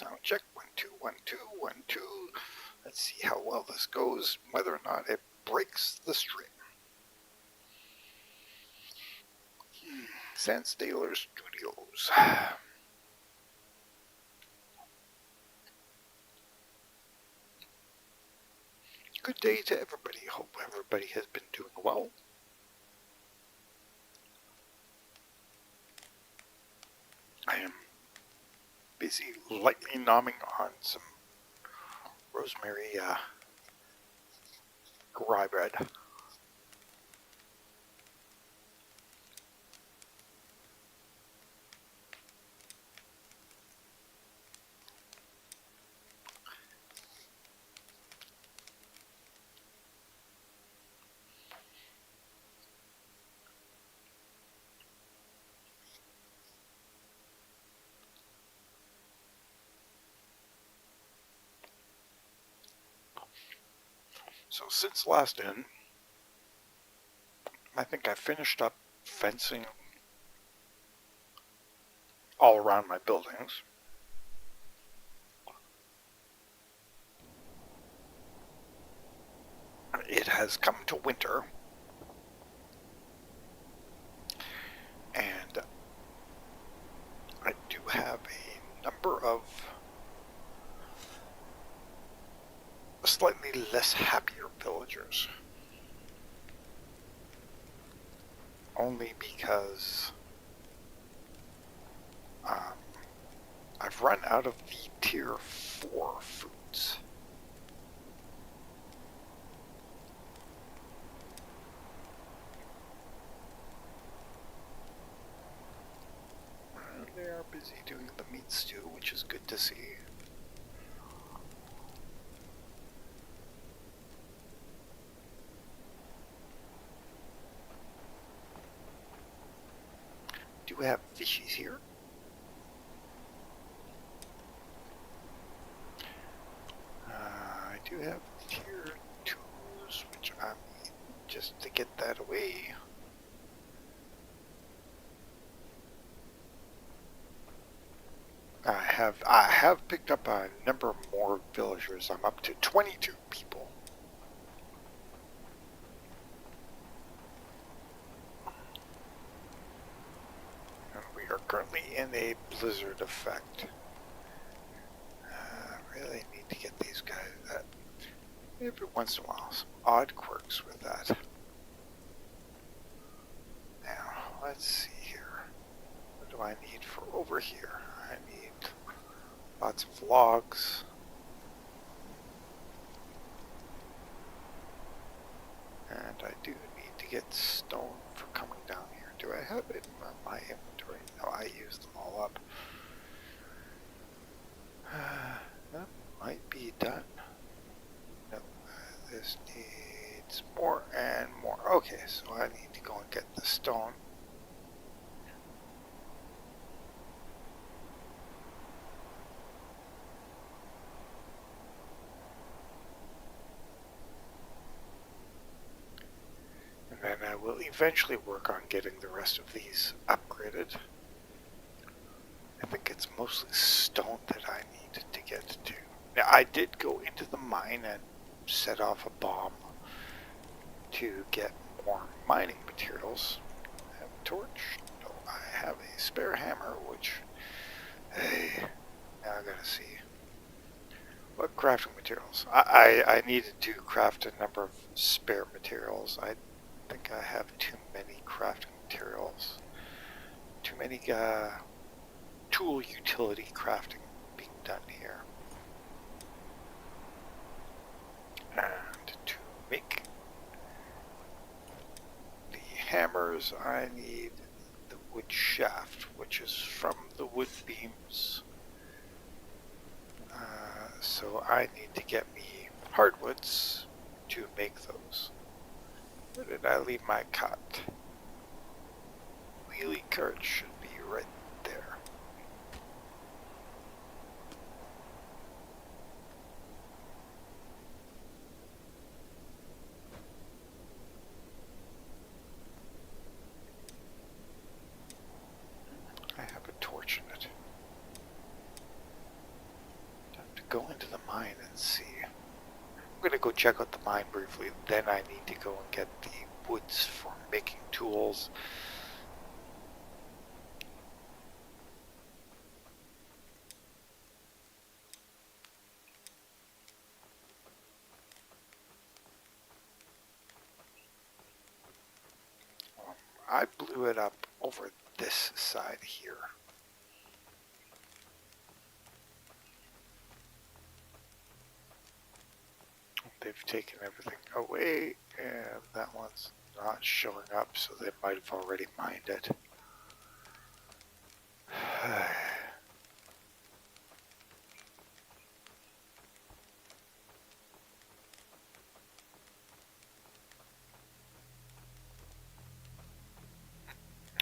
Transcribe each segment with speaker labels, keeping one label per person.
Speaker 1: Sound check. 1, 2, 1, 2, 1, 2. Let's see how well this goes, whether or not it breaks the stream. Sandstaler Studios. Good day to everybody. Hope everybody has been doing well. I am busy lightly nomming on some rosemary rye bread. So since last in, I think I finished up fencing all around my buildings. It has come to winter, and I do have a number of slightly less happier villagers. Only because I've run out of the tier 4 foods. And they are busy doing the meat stew, which is good to see. Do we have fishies here? I do have tier 2s, which I need just to get that away. I have picked up a number more villagers. I'm up to 22 people. And we are currently in a blizzard effect. Really need to get these guys every once in a while some odd quirks with that. Now let's see here. What do I need for over here? I need lots of logs. And I do need to get stone for coming down here. Do I have it in my inventory? No, I used them all up. That might be done. No, this needs more and more. Okay, so I need to go and get the stone. And then I will eventually work on getting the rest of these upgraded. I think it's mostly stone that I need to get to. Now, I did go into the mine and set off a bomb to get more mining materials. I have a torch. No, I have a spare hammer, which, hey, now I gotta see. What crafting materials? I needed to craft a number of spare materials. I think I have too many crafting materials. Too many tool utility crafting being done here. And to make the hammers, I need the wood shaft, which is from the wood beams. So I need to get me hardwoods to make those. Where did I leave my cot? Wheelie cart should be right there. I have a torch in it. let's see. I'm going to go check out the mine briefly. Then I need to go and get the woods for making tools. I blew it up over this side here. They've taken everything away, and that one's not showing up, so they might have already mined it.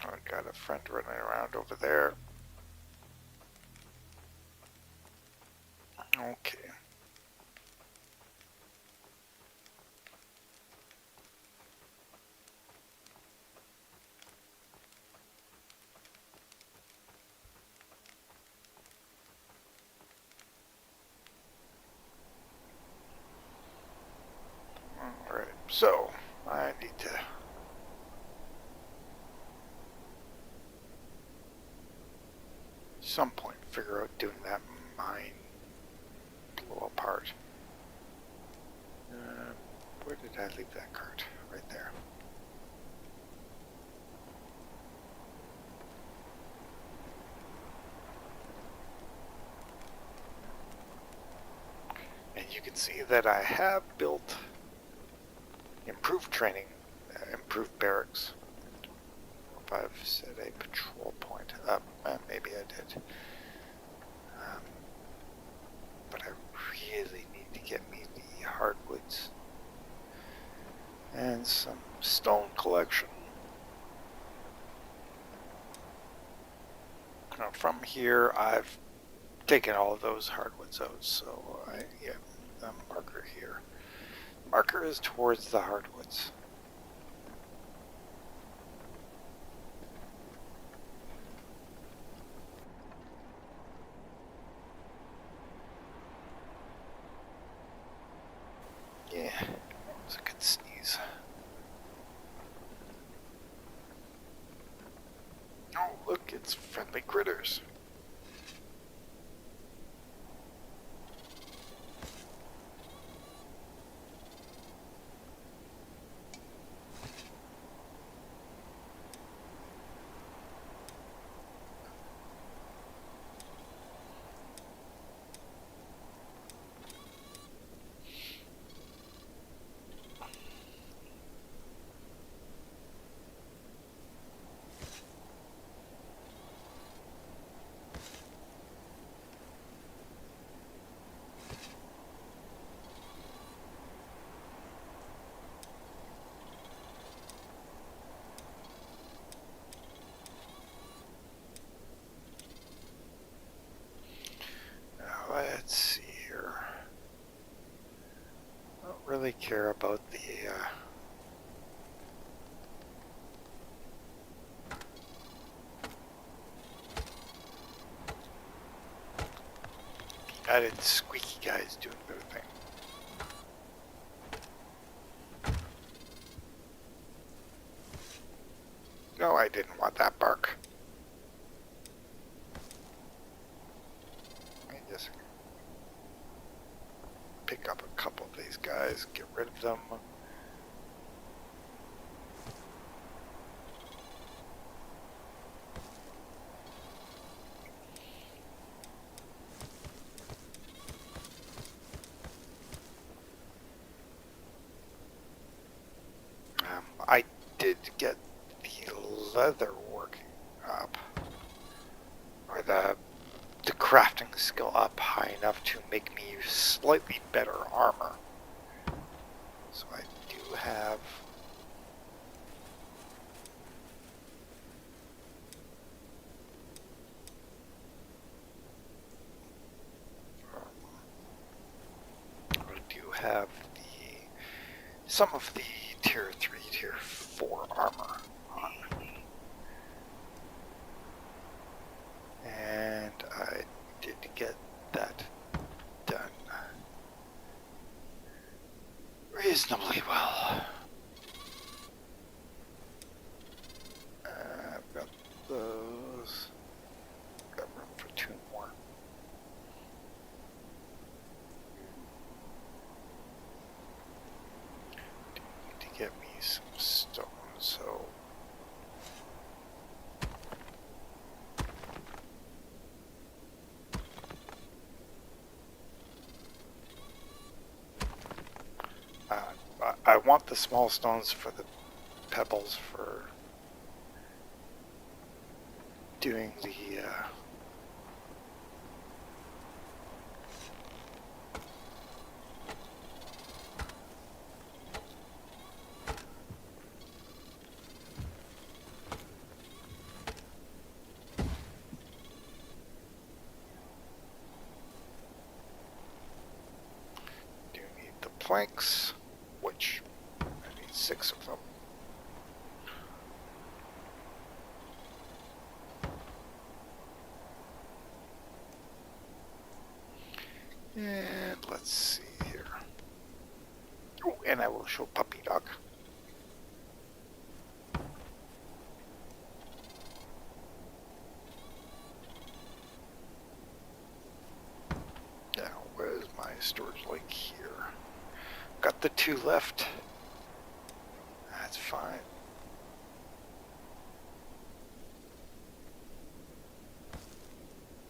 Speaker 1: I got a friend running around over there. Okay. Alright, so I need to some point figure out doing that mine blow apart. Where did I leave that cart? Right there. And you can see that I have built improved training, improved barracks. If I've set a patrol point up, maybe I did. But I really need to get me the hardwoods and some stone collection. Now from here, I've taken all of those hardwoods out, so I get a marker here. Marker is towards the hardwoods. Yeah, that was a good sneeze. Oh, look, it's friendly critters. Let's see here. I don't really care about the added squeaky guys doing their thing. No, I didn't want that bark. I just pick up a couple of these guys, get rid of them. I did get the leather working up, or the crafting skill up high enough to make me slightly better armor. So I do have some of the tier 3, tier 4 armor on. And I did get that done. I want the small stones for the pebbles for doing the do need the planks, which I need 6 of them. And let's see here. Oh, and I will show Puppy Dog. Now, where's my storage lake here? Got the 2 left. That's fine.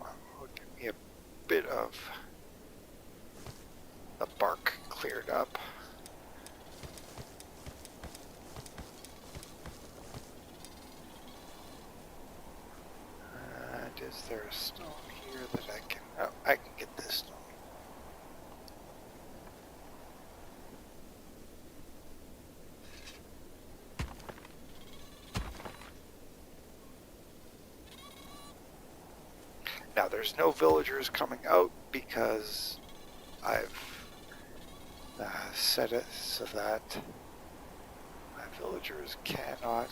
Speaker 1: Well, give me a bit of the bark cleared up. And is there a stone here that I can... Oh, I can get this stone. Now there's no villagers coming out because I've set it so that my villagers cannot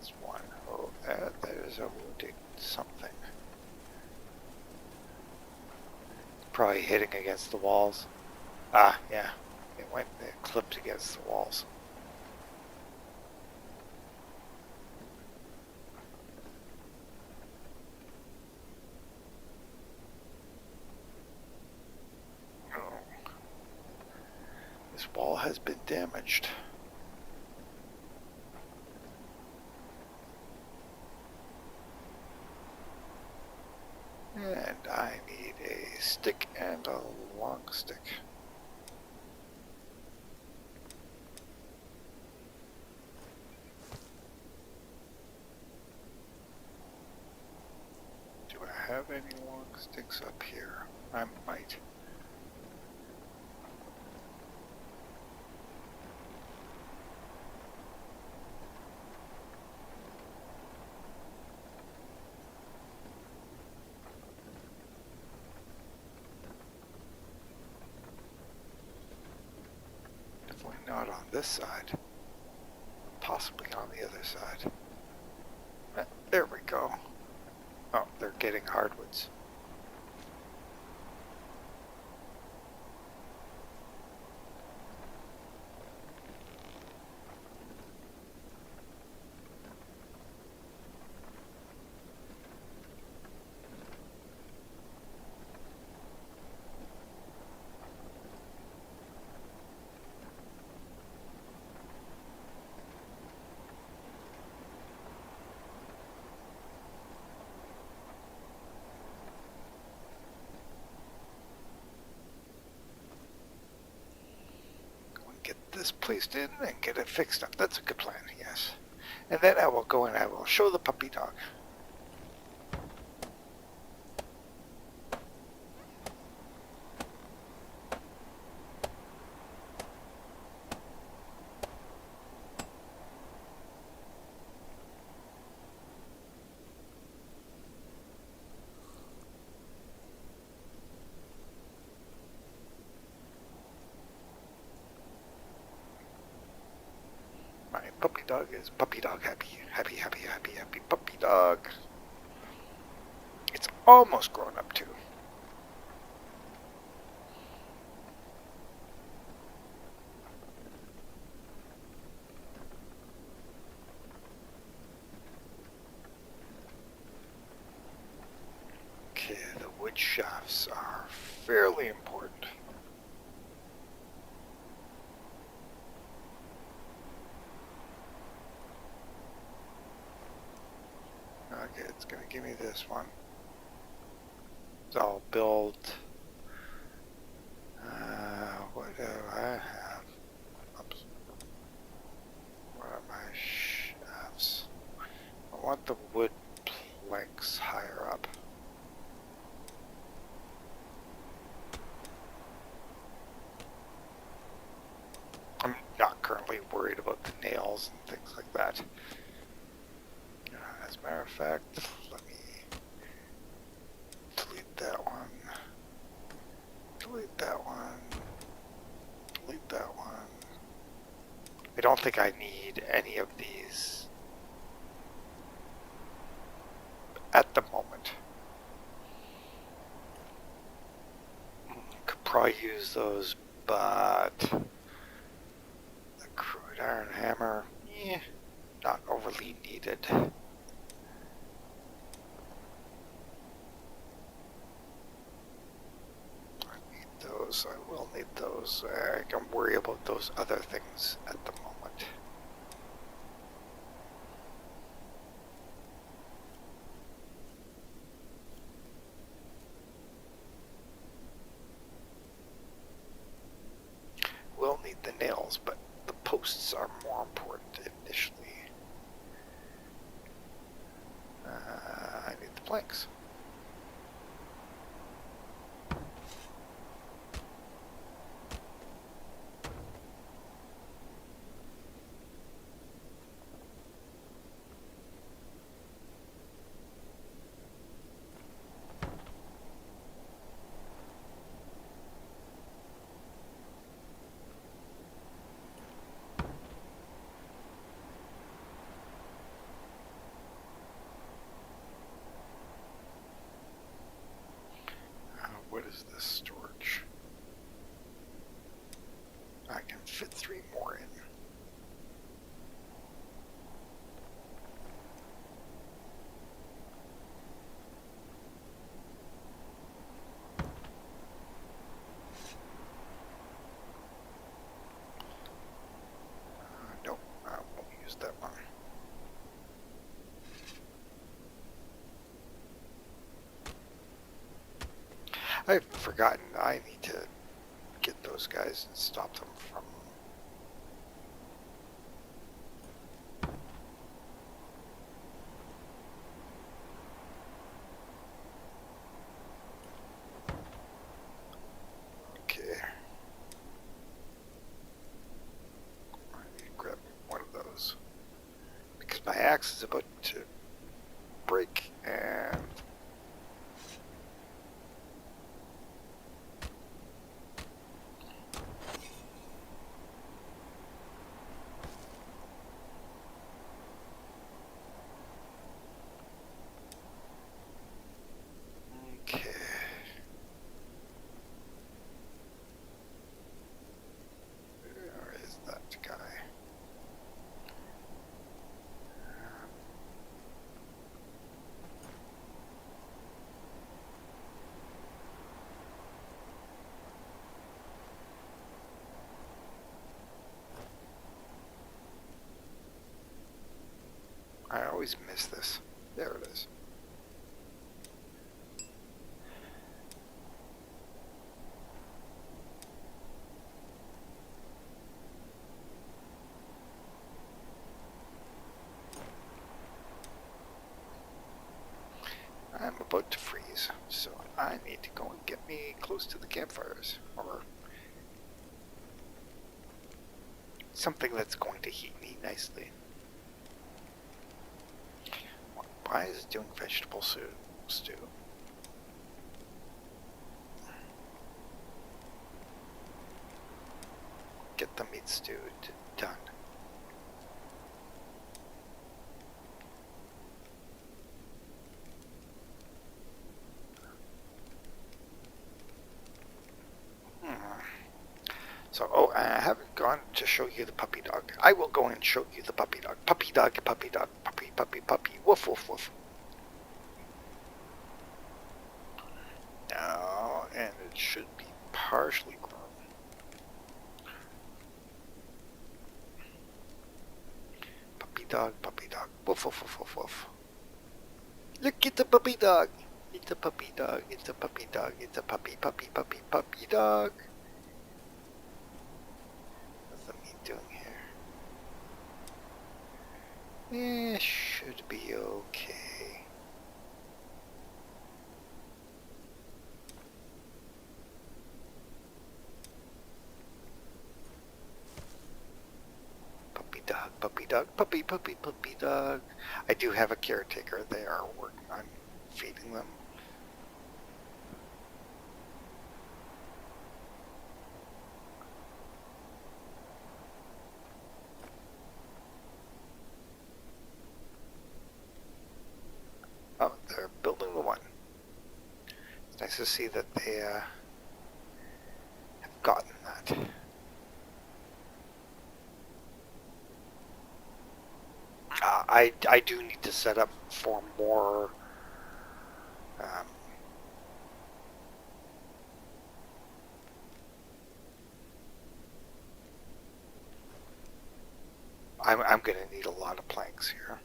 Speaker 1: That's one. Oh, that is a wounding something. Probably hitting against the walls. Ah, yeah. It clipped against the walls. Oh. This wall has been damaged. And I need a stick and a long stick. Do I have any long sticks up here? I might. Not on this side, possibly on the other side. There we go. Oh, they're getting hardwoods. This placed in and get it fixed up. That's a good plan, yes. And then I will go and I will show the puppy dog. Puppy dog is puppy dog happy. Happy, happy, happy, happy puppy dog. It's almost grown up too. Okay, the wood shafts are fairly important. Okay, it's gonna give me this one. So I'll build. What do I have? Oops. What are my shafts? I want the wood planks higher up. I'm not currently worried about the nails and things like that. As a matter of fact, let me delete that one. Delete that one. Delete that one. I don't think I need any of these at the moment. Could probably use those, but the crude iron hammer, not overly needed. Those, I will need those. I can worry about those other things at the moment. We'll need the nails, but the posts are more important initially. I need the planks. What is this storage? I can fit 3 more in. Nope, I won't use that one. I've forgotten I need to get those guys and stop them from... Okay. I need to grab one of those. Because my axe is about to break and... Okay. Where is that guy? I always miss this. There it is. I'm about to freeze, so I need to go and get me close to the campfires, or something that's going to heat me nicely. Why is it doing vegetable stew? Get the meat stew done. So, oh, I haven't gone to show you the puppy dog. I will go and show you the puppy dog. Puppy dog, puppy dog, puppy, puppy, puppy. Woof, woof, woof. Now, and it should be partially grown. Puppy dog, woof, woof, woof, woof, woof. Look, it's a puppy dog. It's a puppy dog. It's a puppy dog. It's a puppy dog. What's the meat doing here? Should be okay. Puppy dog. I do have a caretaker. They are working on feeding them. Oh, they're building the one. It's nice to see that they have gotten that. I do need to set up for more I'm going to need a lot of planks here.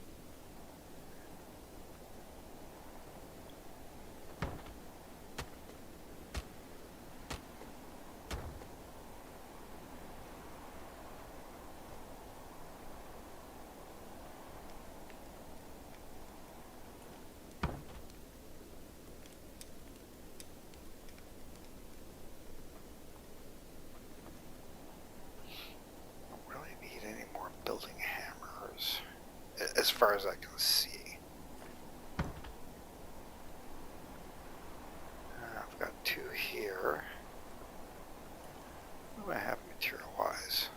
Speaker 1: Building hammers, as far as I can see. I've got 2 here. What do I have material-wise?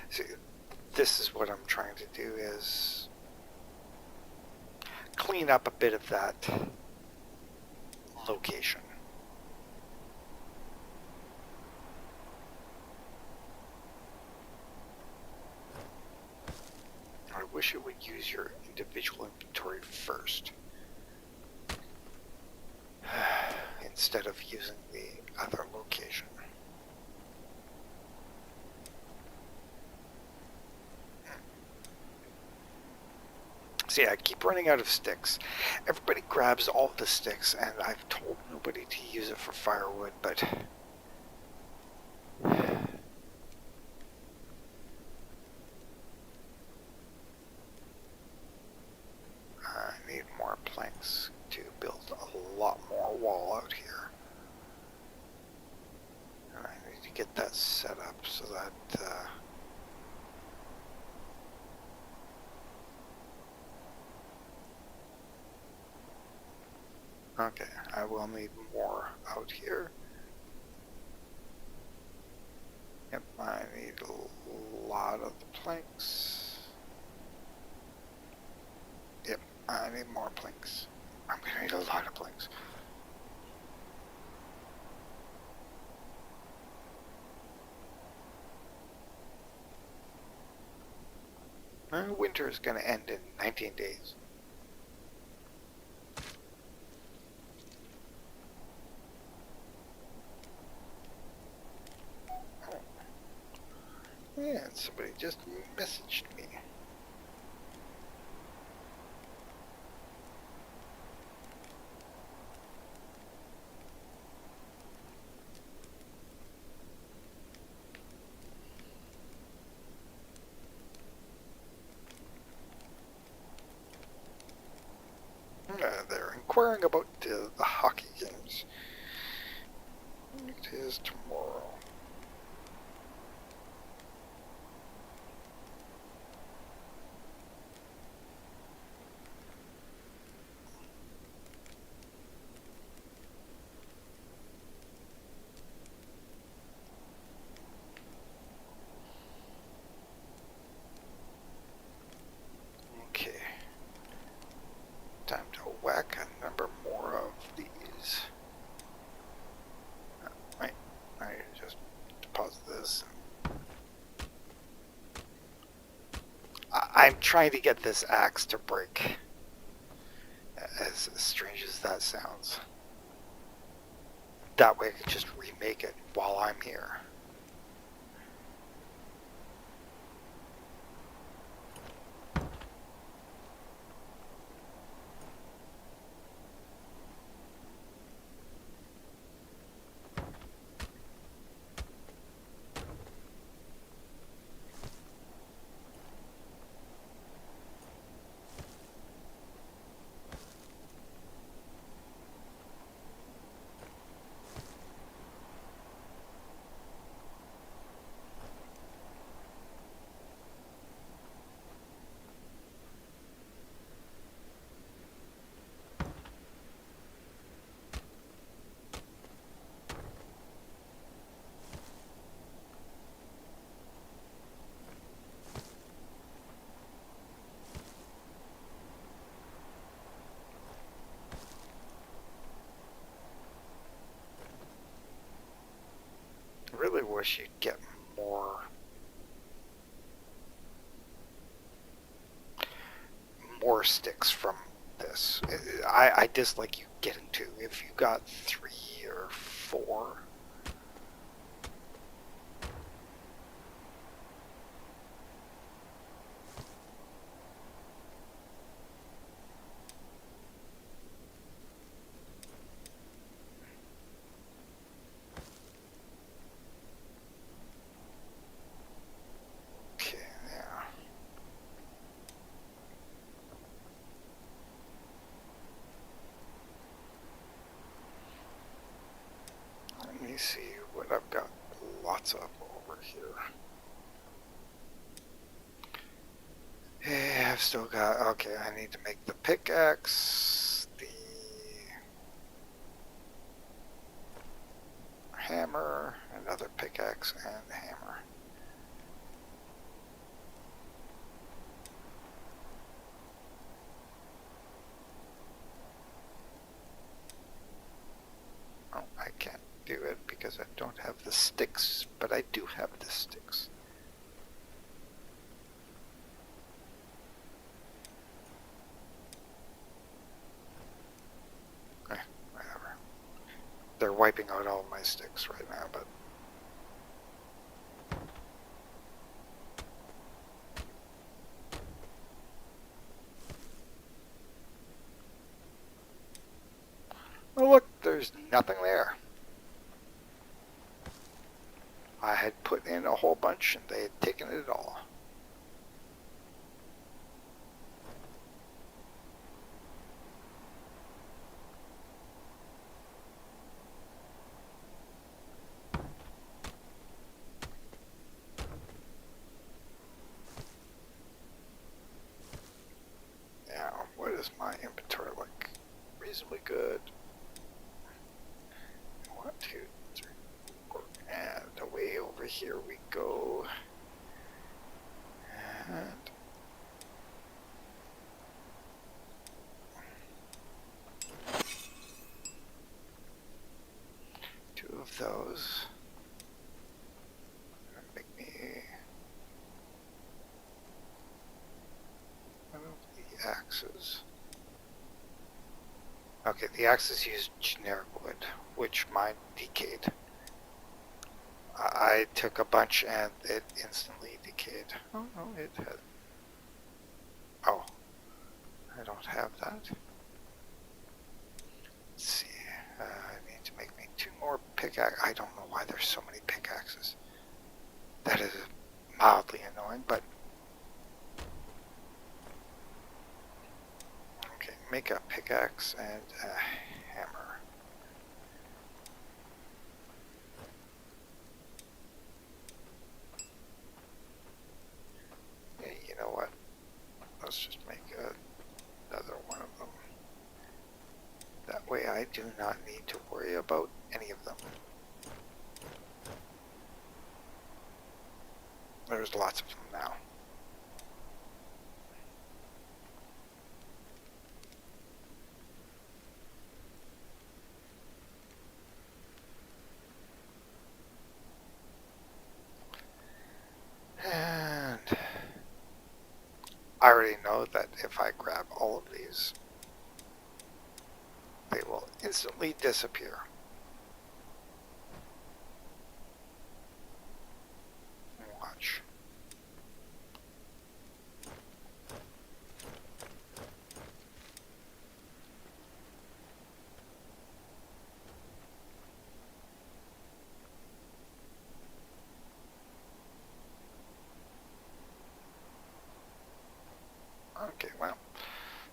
Speaker 1: See, this is what I'm trying to do, is clean up a bit of that location. I wish it would use your individual inventory first, instead of using the other location. See, I keep running out of sticks. Everybody grabs all of the sticks, and I've told nobody to use it for firewood, but I need more planks to build a lot more wall out here. And I need to get that set up so that okay, I will need more out here. Yep, I need a lot of the planks. Yep, I need more planks. I'm gonna need a lot of planks. Winter is gonna end in 19 days. Yeah, somebody just messaged me. They're inquiring about the hockey games. It is tomorrow. Okay. Time to whack a number more of these. Right. I just deposit this. I'm trying to get this axe to break. As strange as that sounds. That way I can just remake it while I'm here. wish you'd get more sticks from this. I dislike you getting two. If you got 3 or 4. Okay, yeah. Let me see what I've got lots of over here. Yeah, I've still got, okay, I need to make the pickaxe, the hammer, another pickaxe, and the hammer. Oh, I can't do it because I don't have the sticks, but I do have the sticks. Whatever. They're wiping out all my sticks right now, but oh look, there's nothing there. I had put in a whole bunch and they had taken it all. Now, what is my inventory like? Reasonably good. 1, 2, 3, 4, and away over here we go. And two of those. Make me one of the axes. Okay, the axes use generic wood, which mine decayed. I took a bunch and it instantly decayed. Oh no, it had. Oh, I don't have that. Let's see. I need to make me 2 more pickaxes. I don't know why there's so many pickaxes. That is mildly annoying, but okay. Make a pickaxe and a hammer. Yeah, you know what? Let's just make another one of them. That way I do not need to worry about any of them. There's lots of them now. And I already know that if I grab all of these, they will instantly disappear. Watch. Okay, well,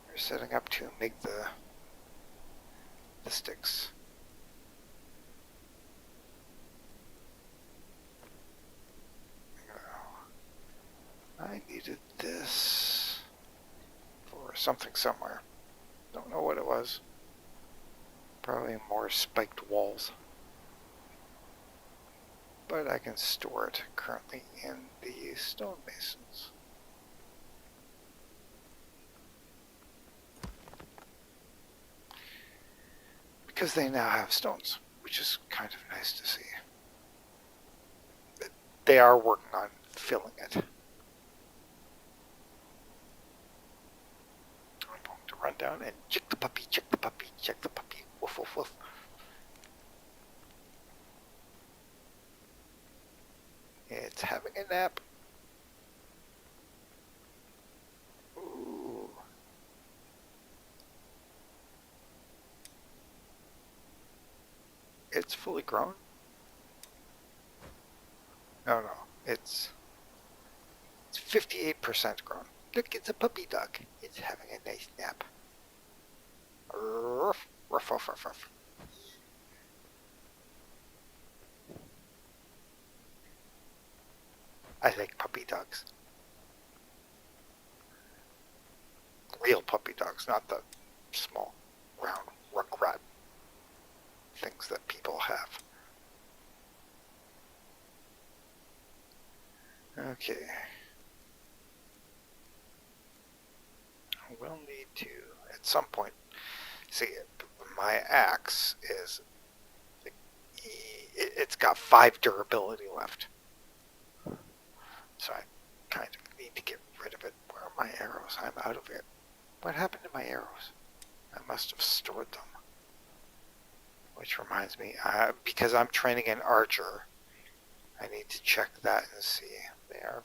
Speaker 1: we're setting up to make the sticks. I needed this for something somewhere. Don't know what it was. Probably more spiked walls. But I can store it currently in the stonemasons. Because they now have stones, which is kind of nice to see. they are working on filling it. I'm going to run down and check the puppy, check the puppy, check the puppy. Woof, woof, woof. It's having a nap. Ooh. It's fully grown? No, no. It's 58% grown. Look, it's a puppy dog. It's having a nice nap. Ruff, ruff, ruff, ruff, ruff. I like puppy dogs. Real puppy dogs, not the small, round ruckrat things that people have. Okay. We'll need to, at some point, see, my axe is, it's got 5 durability left. So I kind of need to get rid of it. Where are my arrows? I'm out of it. What happened to my arrows? I must have stored them. Which reminds me, because I'm training an archer, I need to check that and see. They are,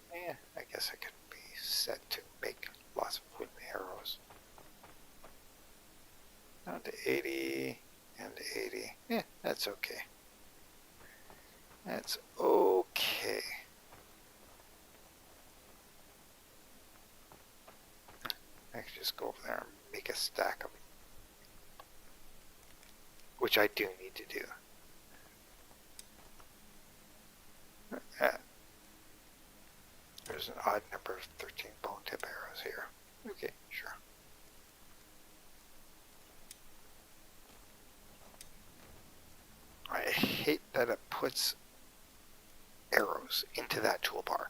Speaker 1: I guess I could be set to make lots of wooden arrows. Down to 80 and 80. That's okay. That's okay. I can just go over there and make a stack of them. Which I do need to do. There's an odd number of 13 bone tip arrows here. Okay, sure. I hate that it puts arrows into that toolbar.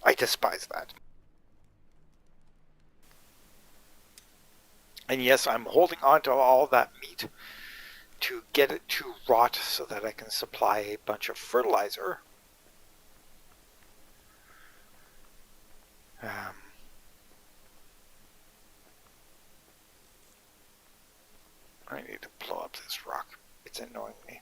Speaker 1: I despise that. And yes, I'm holding on to all that meat to get it to rot so that I can supply a bunch of fertilizer. I need to blow up this rock. It's annoying me.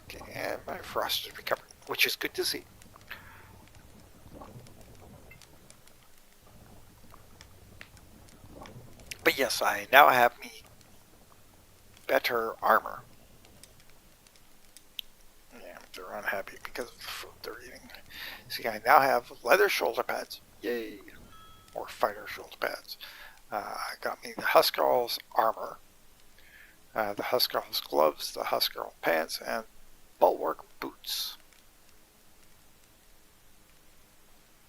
Speaker 1: Okay, and my frost is recovering, which is good to see. But yes, I now have me better armor. Yeah, they're unhappy because of the food they're eating. See, I now have leather shoulder pads. Yay! Or fighter shoulder pads. I got me the Huskarl's armor, the Huskarl's gloves, the Huskarl pants, and bulwark boots,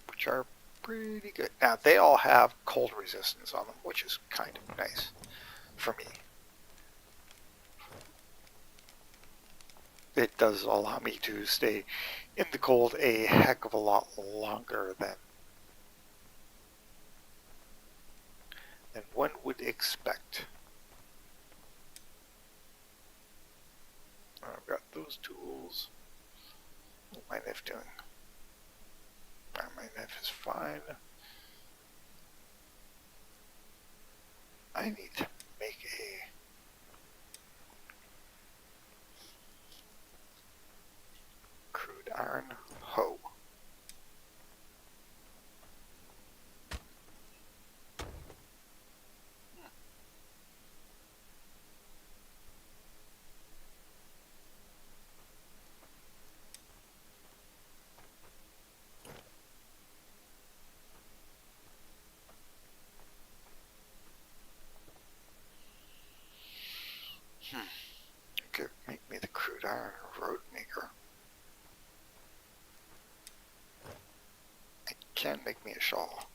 Speaker 1: which are pretty good. Now, they all have cold resistance on them, which is kind of nice for me. It does allow me to stay in the cold a heck of a lot longer than one would expect. I've got those tools. What's my knife doing? My knife is fine. I need to make a crude iron hoe. iron road maker. It can make me a shawl,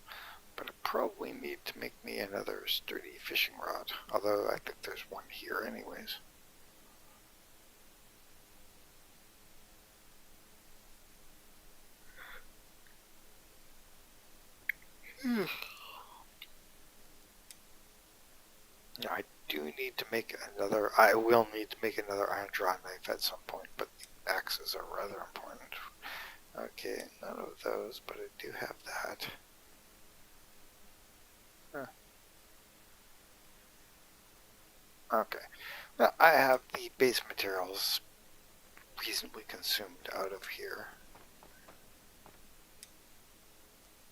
Speaker 1: but I probably need to make me another sturdy fishing rod, although I think there's one here anyways. Yeah, I do need to make another, I will need to make another iron draw knife at some point, but the axes are rather important. Okay, none of those, but I do have that. Huh. Okay, now I have the base materials reasonably consumed out of here.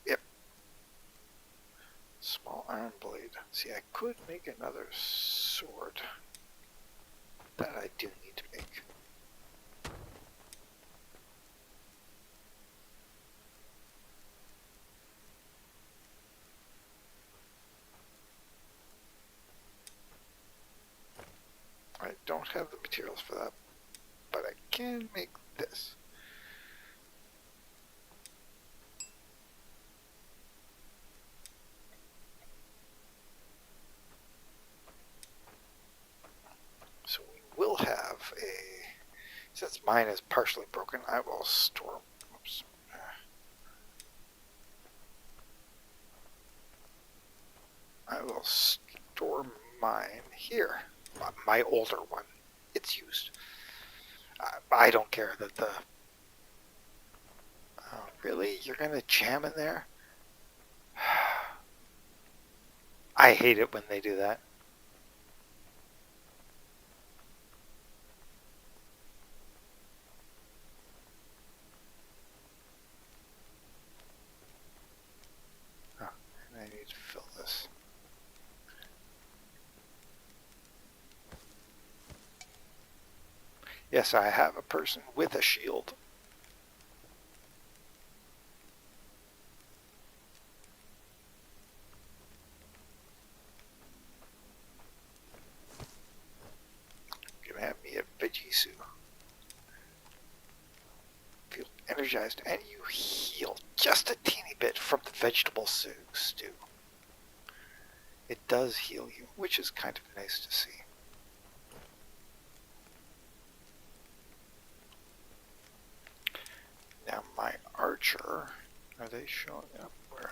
Speaker 1: Yep. Small iron blade. See, I could make another sword. That I do need to make. I don't have the materials for that, but I can make this. So we will have a, since mine is partially broken, I will store, oops. I will store mine here. My older one. It's used. I don't care that the... Oh, really? You're going to jam in there? I hate it when they do that. Oh, and I need to fill this. Yes, I have a person with a shield. Gonna have me a veggie soup. Feel energized, and you heal just a teeny bit from the vegetable stew. It does heal you, which is kind of nice to see. Now my archer, are they showing up? Where are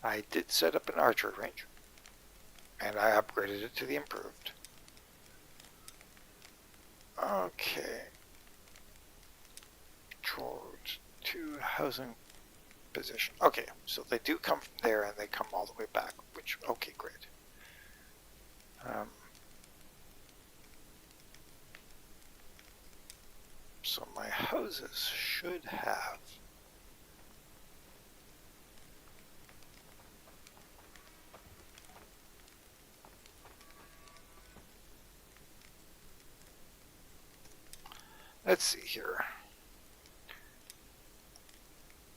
Speaker 1: they? I did set up an archer range, and I upgraded it to the improved. Okay. Towards to housing position. Okay, so they do come from there and they come all the way back, which, okay, great. So my houses should have let's see here.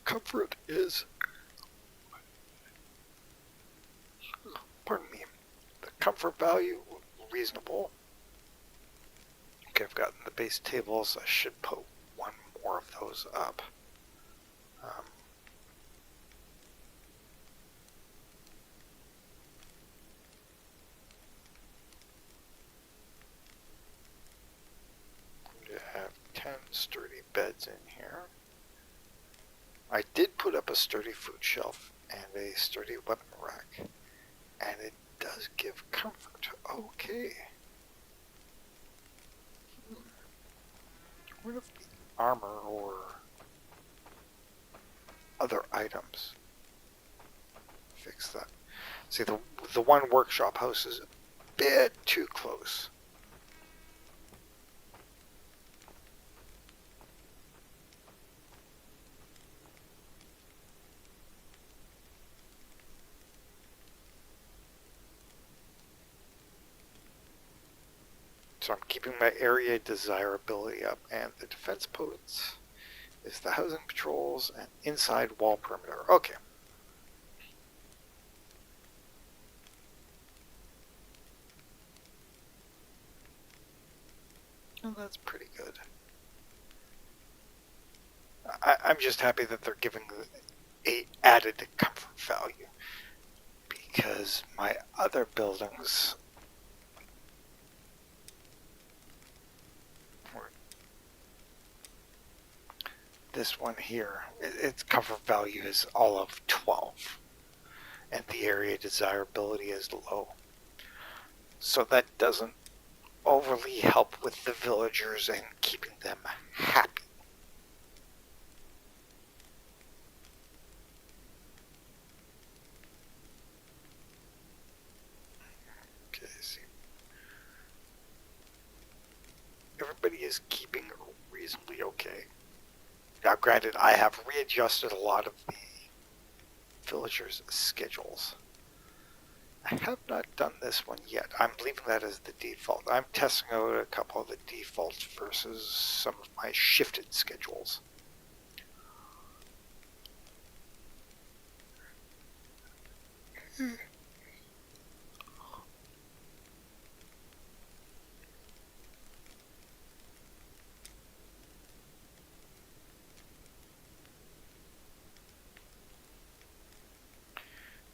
Speaker 1: Comfort is, pardon me, the comfort value reasonable. Okay, I've gotten the base tables. I should put one more of those up. I'm going to have 10 sturdy beds in here. I did put up a sturdy food shelf and a sturdy weapon rack, and it does give comfort. Okay. What if the armor or other items fix that? See, the one workshop house is a bit too close. So I'm keeping my area desirability up, and the defense posts is the housing patrols and inside wall perimeter. Okay. Well, that's pretty good. I'm just happy that they're giving a added comfort value, because my other buildings were, this one here, its comfort value is all of 12, and the area desirability is low. So that doesn't overly help with the villagers and keeping them happy. Okay, see. Everybody is keeping reasonably okay. Now, granted, I have readjusted a lot of the villagers' schedules. I have not done this one yet. I'm leaving that as the default. I'm testing out a couple of the defaults versus some of my shifted schedules.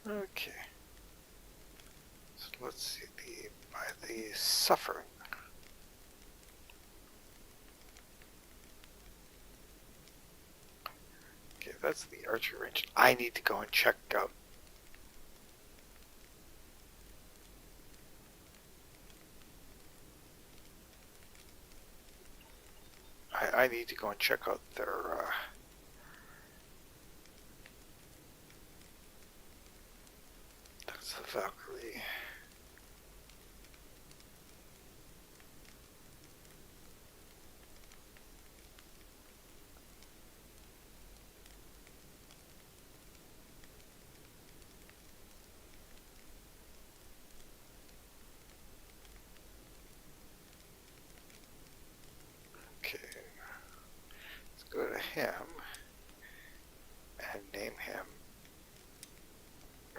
Speaker 1: Okay. So let's see by the suffering. Okay, that's the archery range. I need to go and check out. I need to go and check out their that's the Valkyrie. Okay, let's go to him and name him.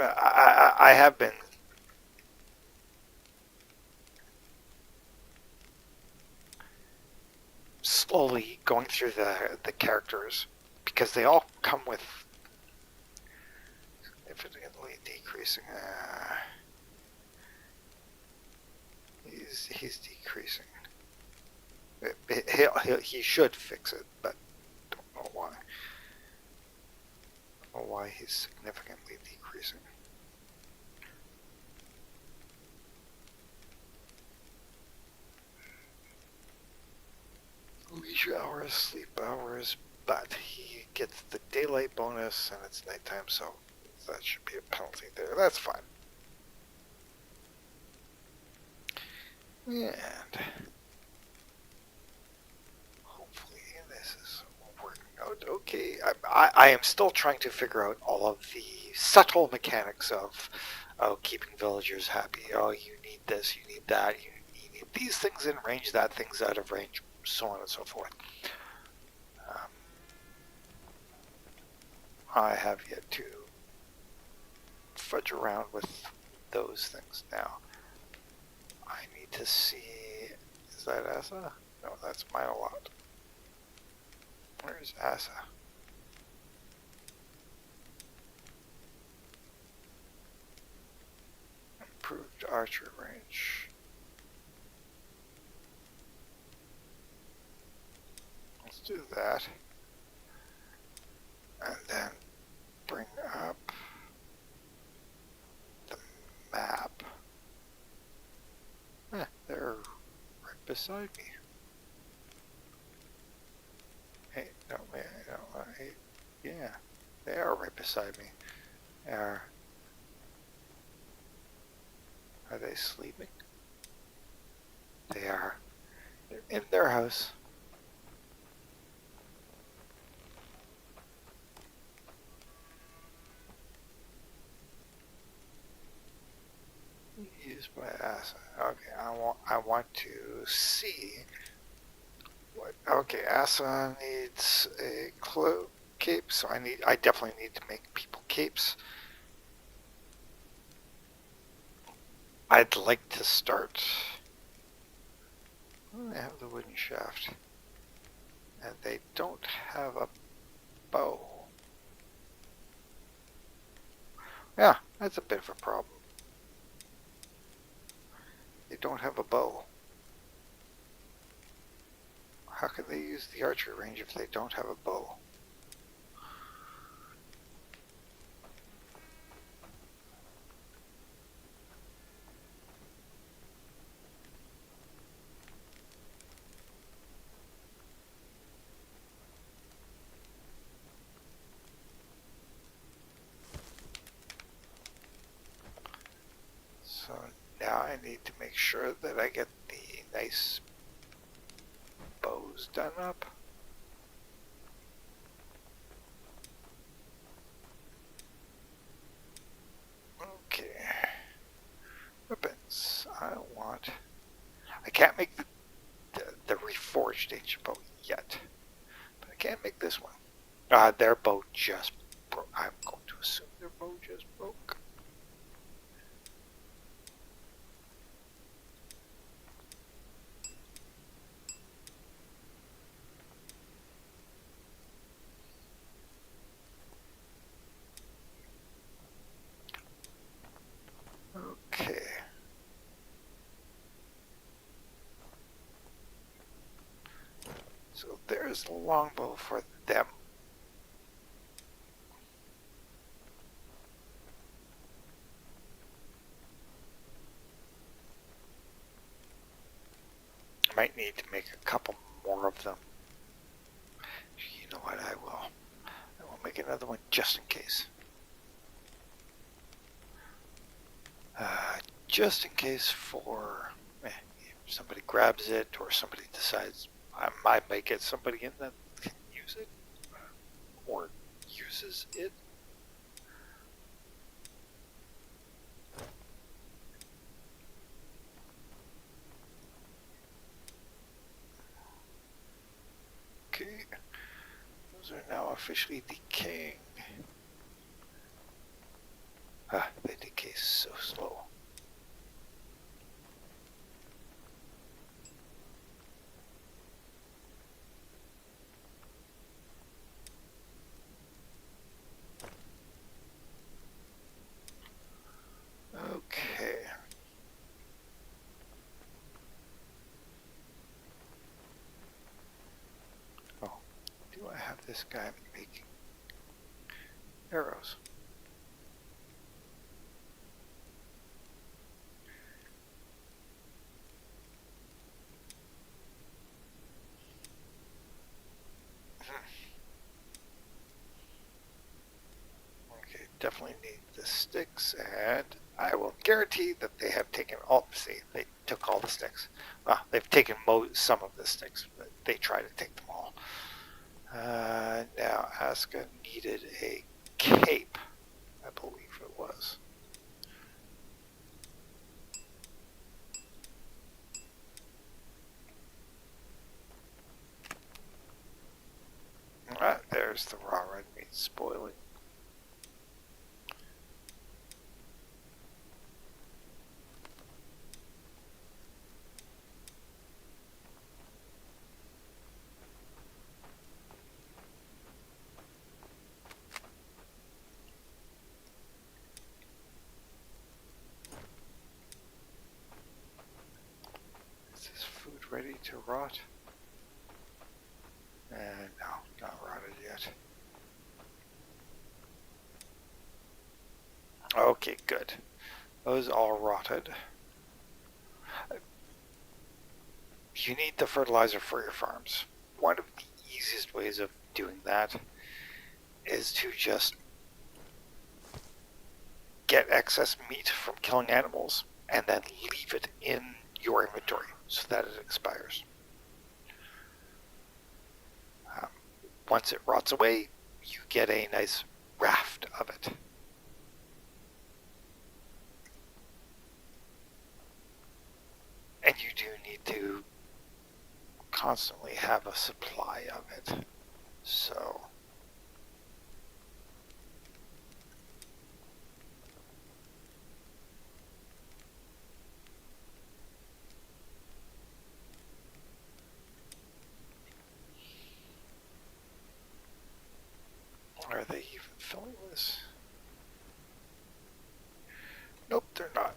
Speaker 1: I have been slowly going through the characters, because they all come with significantly decreasing. He's decreasing. He should fix it, but don't know why. Don't know why he's significantly decreasing. Leisure hours, sleep hours, but he gets the daylight bonus and it's nighttime, so that should be a penalty there. That's fine. And hopefully this is working out okay. I am still trying to figure out all of the subtle mechanics of keeping villagers happy. Oh, you need this, you need that, you need these things in range, that thing's out of range, so on and so forth. I have yet to fudge around with those things now. I need to see, is that ASA? No, that's mine a lot. Where's ASA? Improved archer range. Let's do that. And then bring up the map. They're right beside me. Hey, no, hey, yeah, they are right beside me. Are they sleeping? They are. They're in their house. Used by ASA. Okay, I want to see what. Okay, ASA needs a cloak cape, so I definitely need to make people capes. I'd like to start. They have the wooden shaft. And they don't have a bow. Yeah, that's a bit of a problem. They don't have a bow. How can they use the archery range if they don't have a bow? So now I need to make sure that I get the nice bows done up. Okay. Weapons. I can't make the reforged ancient bow yet. But I can make this one. Their bow just broke. I'm going to assume their bow just broke. Okay. So there's the longbow for them. I might need to make a couple more of them. You know what, I will make another one just in case. Just in case for if somebody grabs it or somebody decides I might get somebody in that can use it or uses it. Okay, those are now officially decaying. They decay so slow. Okay. Oh, do I have this guy making arrows? Okay, definitely need the sticks, and I will guarantee that they have taken all. See, they took all the sticks. Well, they've taken some of the sticks, but they try to take them all. Now, ASKA needed a cape, I believe it was. There's the raw red meat spoiling. Is this food ready to rot? No, not rotted yet. Okay, good. Those all rotted. You need the fertilizer for your farms. One of the easiest ways of doing that is to just get excess meat from killing animals and then leave it in your inventory so that it expires. Once it rots away, you get a nice raft of it. And you do need to constantly have a supply of it. So filling this? Nope, they're not.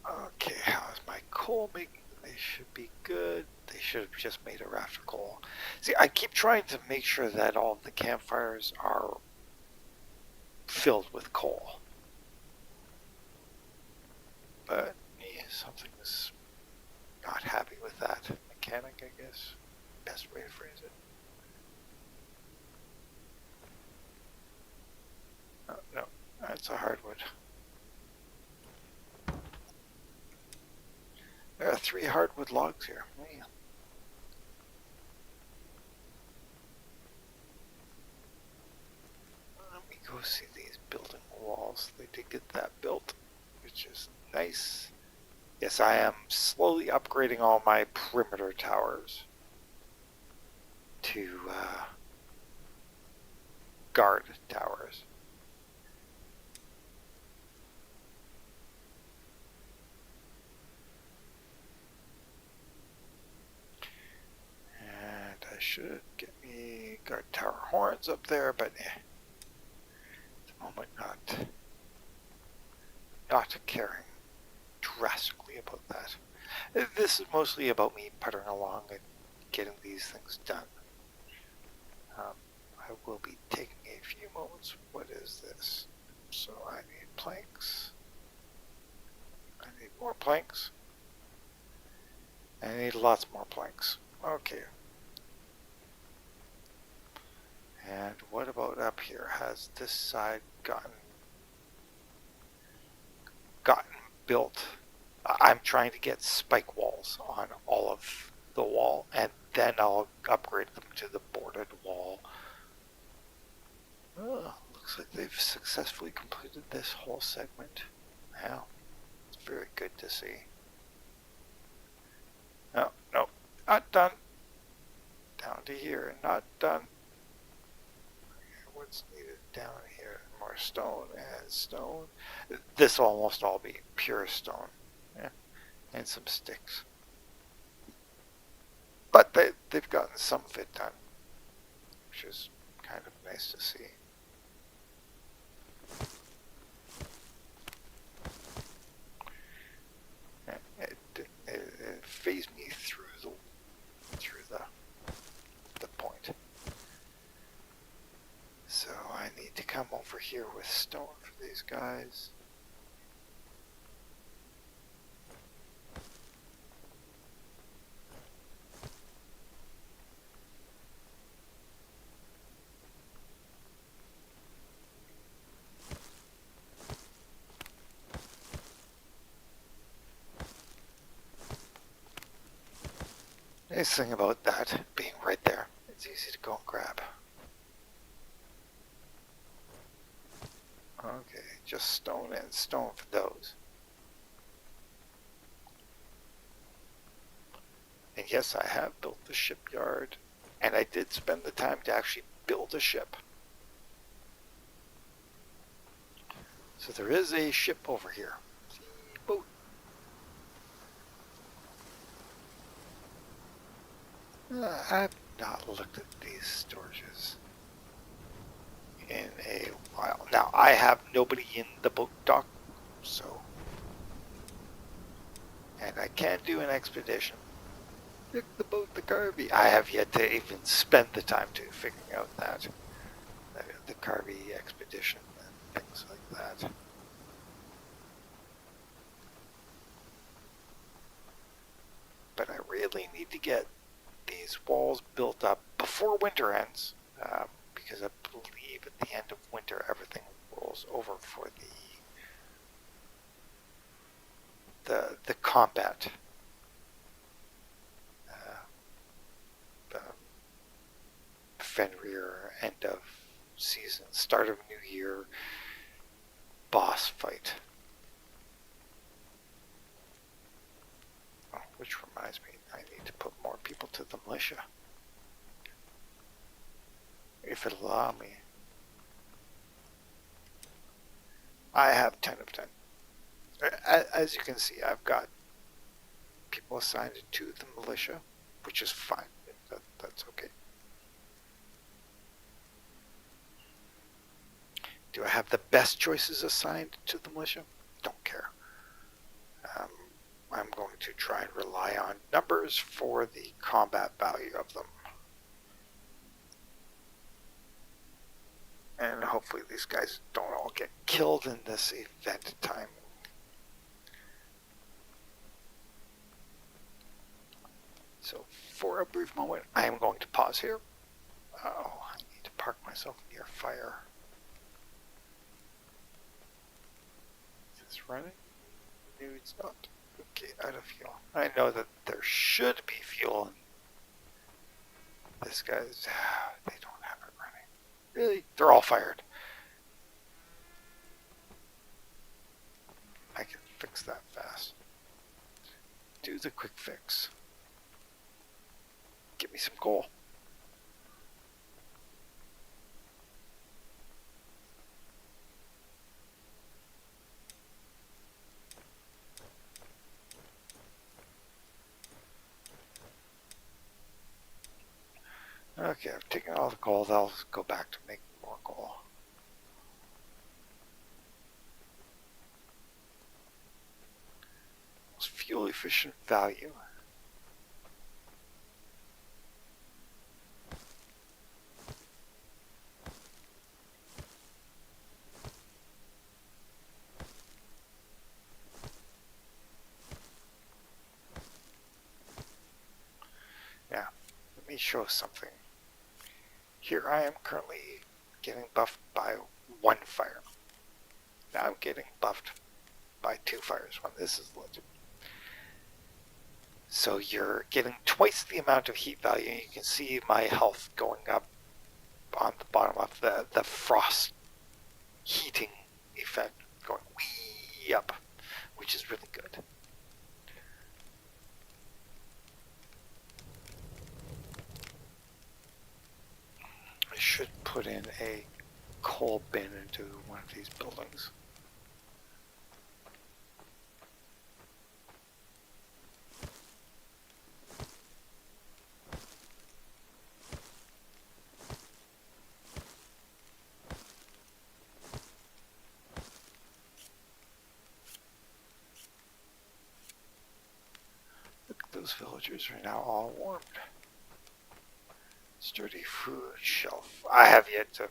Speaker 1: Okay, how's my coal making? They should be good. They should have just made a raft of coal. See, I keep trying to make sure that all of the campfires are filled with coal. But yeah, something's not happy with that. Mechanic, I guess. Best way to phrase it. Oh, no, that's a hardwood. There are 3 hardwood logs here. Man. Let me go see these building walls. They did get that built, which is nice. Yes, I am slowly upgrading all my perimeter towers to guard towers. And I should get me guard tower horns up there, but at the moment not caring drastically about that. This is mostly about me puttering along and getting these things done. I will be taking a few moments. What is this? So I need planks. I need more planks. I need lots more planks. Okay. And what about up here? Has this side gotten built? I'm trying to get spike walls on all of the wall, and then I'll upgrade them to the boarded wall. Oh, looks like they've successfully completed this whole segment. Wow, it's very good to see. No, no, not done. Down to here, not done. What's needed down here? More stone and stone. This will almost all be pure stone. Yeah, and some sticks. But they've gotten some of it done, which is kind of nice to see. It phased me through the point. So I need to come over here with stone for these guys. Nice thing about that being right there, it's easy to go and grab. Okay, just stone and stone for those. And yes, I have built the shipyard, and I did spend the time to actually build a ship. So there is a ship over here. Boat. I've not looked at these storages in a while. Now, I have nobody in the boat dock, so... And I can do an expedition. Look, the boat, the Carvey. I have yet to even spend the time to figuring out that. The Carvey expedition and things like that. But I really need to get these walls built up before winter ends, because I believe at the end of winter everything rolls over for the combat. The Fenrir end of season, start of new year boss fight. Oh, which reminds me, I need to put more people to the militia. If it'll allow me. I have 10 of 10. As you can see, I've got people assigned to the militia, which is fine. That's okay. Do I have the best choices assigned to the militia? Don't care. I'm going to try and rely on numbers for the combat value of them. And hopefully these guys don't all get killed in this event time. So for a brief moment, I am going to pause here. Oh, I need to park myself near fire. Is this running? No, it's not. Okay, out of fuel. I know that there should be fuel. This guy's, they don't have it running. Really? They're all fired. I can fix that fast. Do the quick fix. Give me some coal. Okay, I've taken all the coal. I'll go back to making more coal. Most fuel efficient value. Now, let me show something. Here I am currently getting buffed by 1 fire. Now I'm getting buffed by 2 fires when this is lit. So you're getting twice the amount of heat value. You can see my health going up on the bottom of the frost heating effect going way up, which is really good. I should put in a coal bin into one of these buildings. Look, those villagers are now all warmed. Sturdy food shelf. I have yet to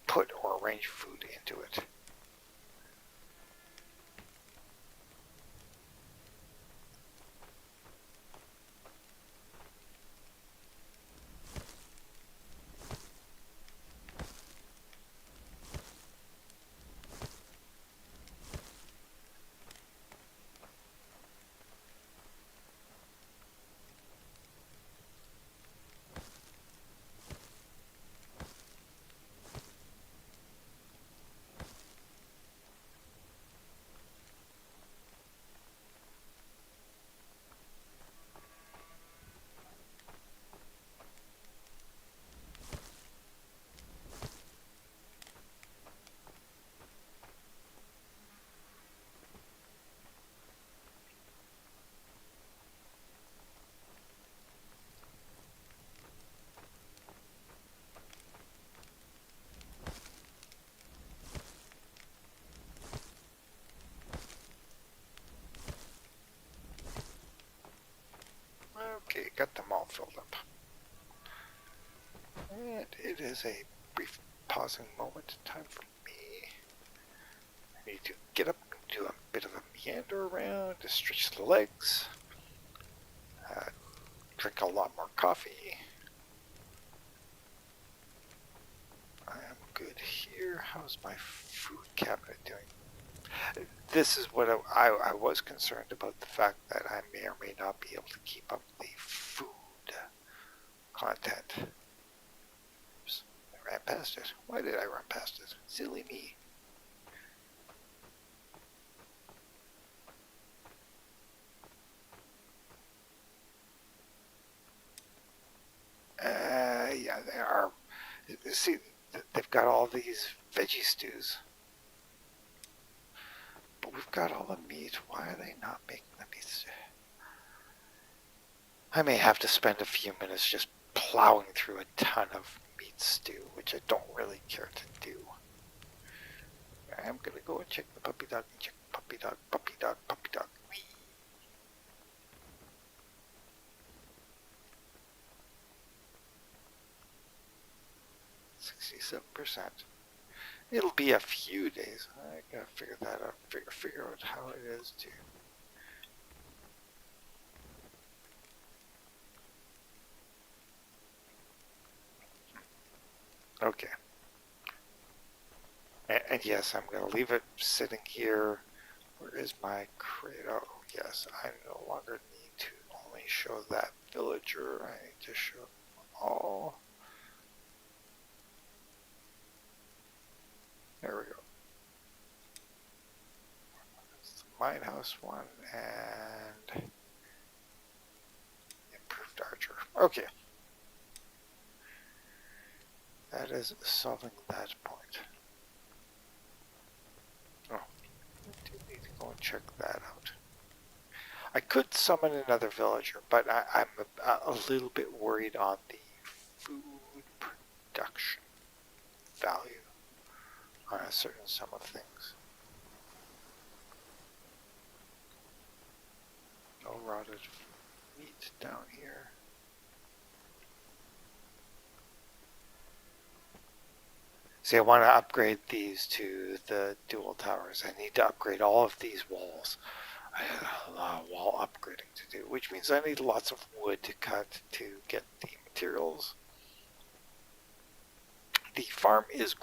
Speaker 1: put or arrange food into it. Okay, got them all filled up. And it is a brief pausing moment. Time for me. I need to get up and do a bit of a meander around to stretch the legs. Drink a lot more coffee. I am good here. How's my food cabinet doing? This is what I was concerned about, the fact that I may or may not be able to keep up the food content. Oops, I ran past it. Why did I run past it? Silly me. Yeah, they are. See, they've got all these veggie stews. But we've got all the meat. Why are they not making the meat stew? I may have to spend a few minutes just plowing through a ton of meat stew, which I don't really care to do. I'm gonna go and check the puppy dog, check puppy dog, puppy dog, puppy dog. Whee! 67%. It'll be a few days. I gotta figure that out. Figure out how it is too. Okay. And yes, I'm gonna leave it sitting here. Where is my crate? Oh, yes. I no longer need to only show that villager. I need to show all. There we go. That's the mine house one and improved archer. Okay. That is solving that point. Oh, I do need to go and check that out. I could summon another villager, but I'm a little bit worried on the food production value on a certain sum of things. No rotted meat down here. See, I want to upgrade these to the dual towers. I need to upgrade all of these walls. I have a lot of wall upgrading to do, which means I need lots of wood to cut to get the materials. The farm is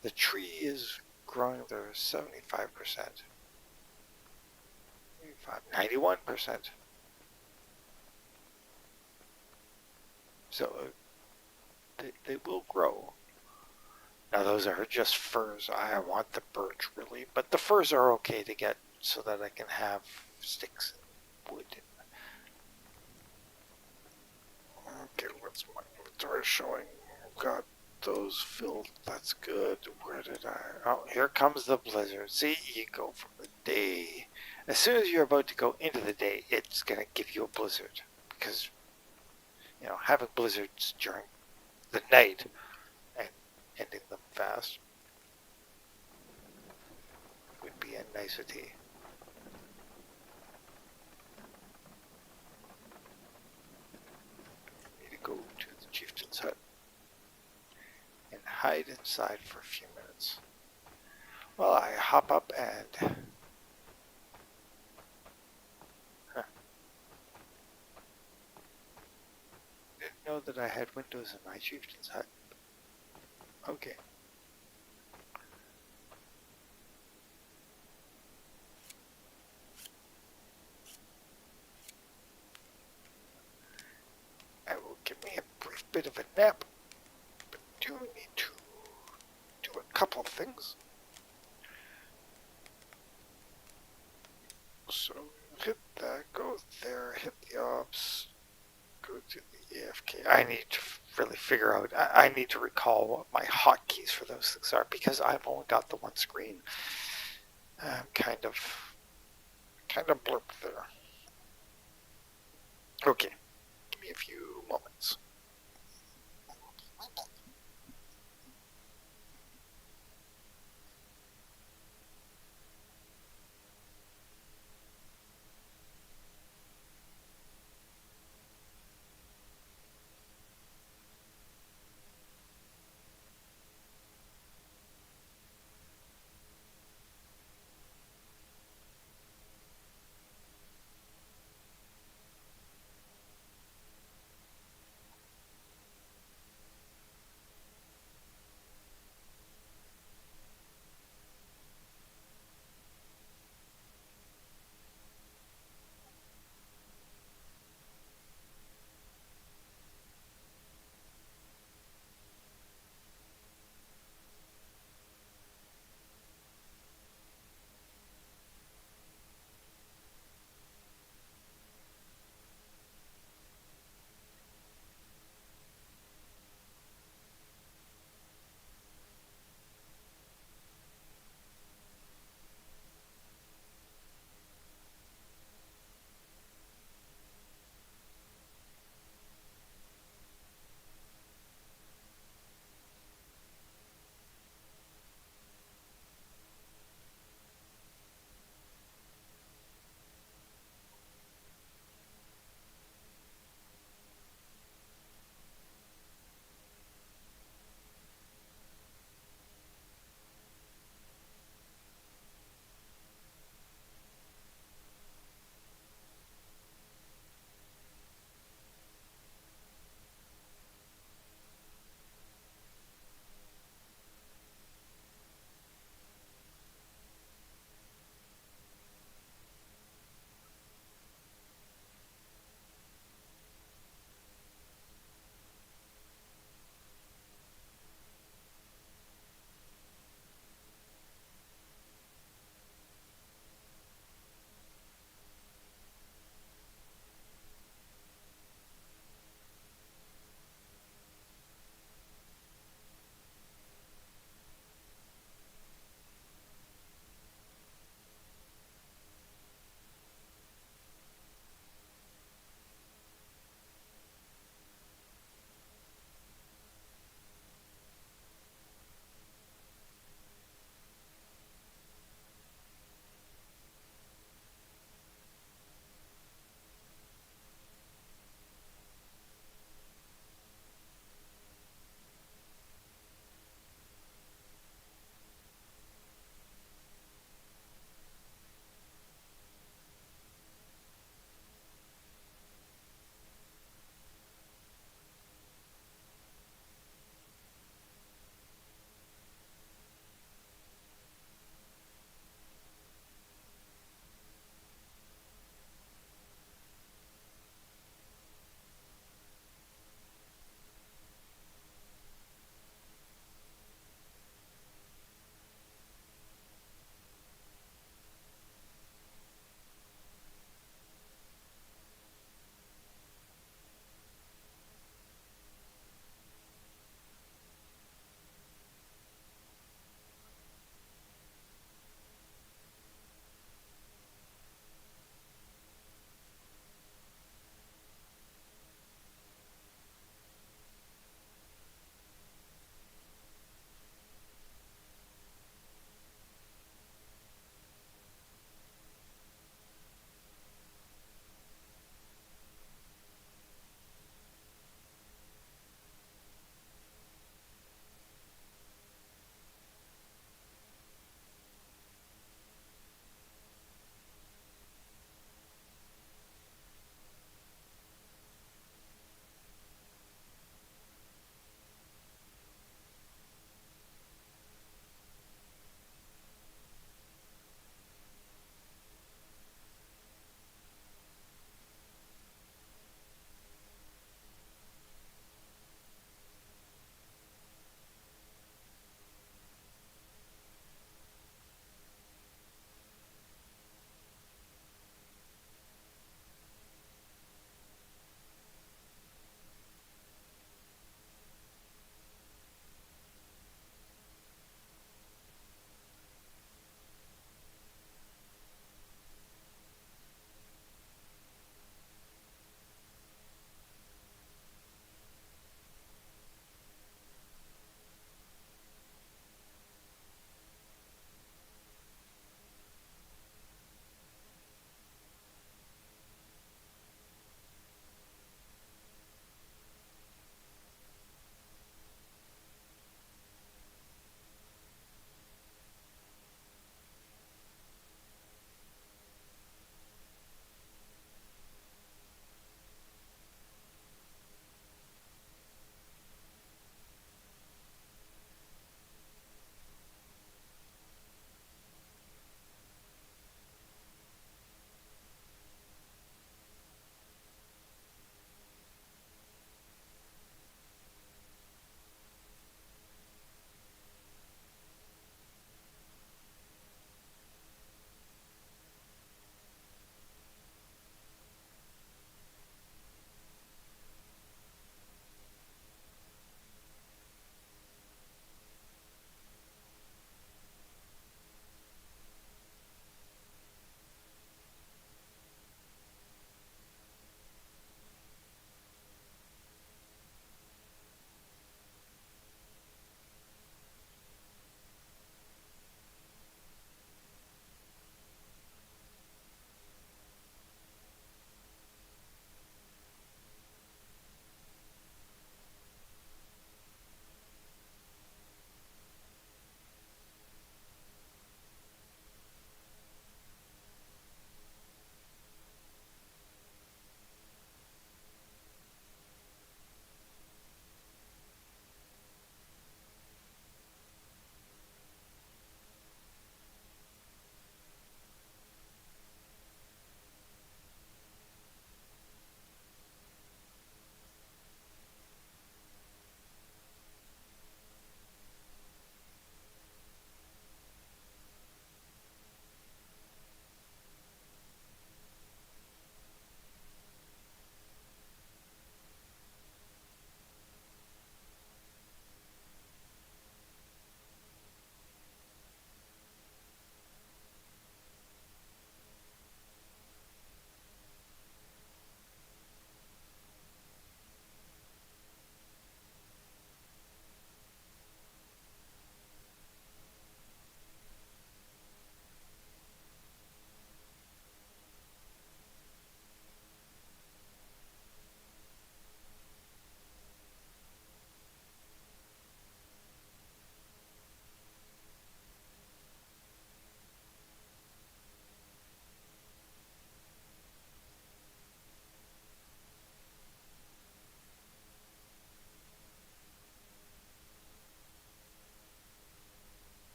Speaker 1: the tree is growing. There 75%, 91%. So they will grow. Now those are just firs. I want the birch really, but the firs are okay to get so that I can have sticks and wood. Okay, what's my inventory showing? Got those filled. That's good. Where did I? Oh, here comes the blizzard. See, you go from the day. As soon as you're about to go into the day, it's gonna give you a blizzard because having blizzards during the night and ending them fast would be a nicety. Need to go to the chieftain's hut and hide inside for a few minutes. Well, I hop up and didn't know that I had windows in my chieftain's hut. Okay. I will give me a brief bit of a nap, but do need to do a couple of things. So hit that, go there, hit the ops, go to the AFK. I need to really figure out, I need to recall what my hotkeys for those things are because I've only got the one screen. I'm kind of blurb there. Okay, give me a few moments.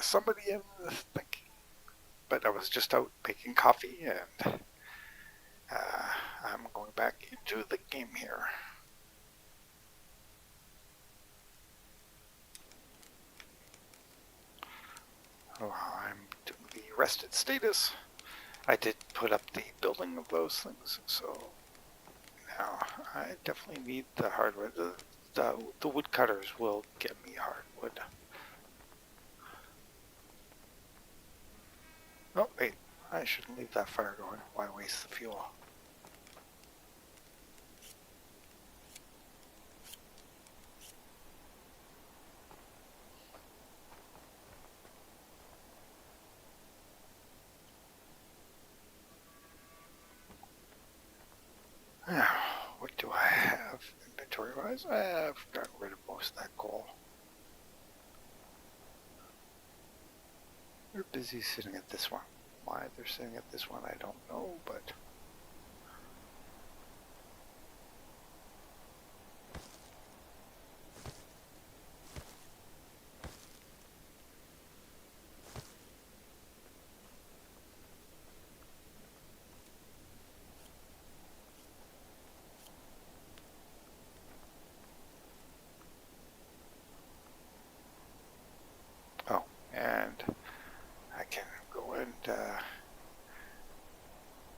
Speaker 1: somebody in the thing. But I was just out making coffee, and I'm going back into the game here. Oh, I'm doing the rested status. I did put up the building of those things, so now I definitely need the hardwood. The woodcutters will get me hardwood. Oh, wait, I shouldn't leave that fire going. Why waste the fuel? What do I have inventory-wise? I've gotten rid of most of that coal. They're busy sitting at this one. Why they're sitting at this one, I don't know, but... Oh, and I can go and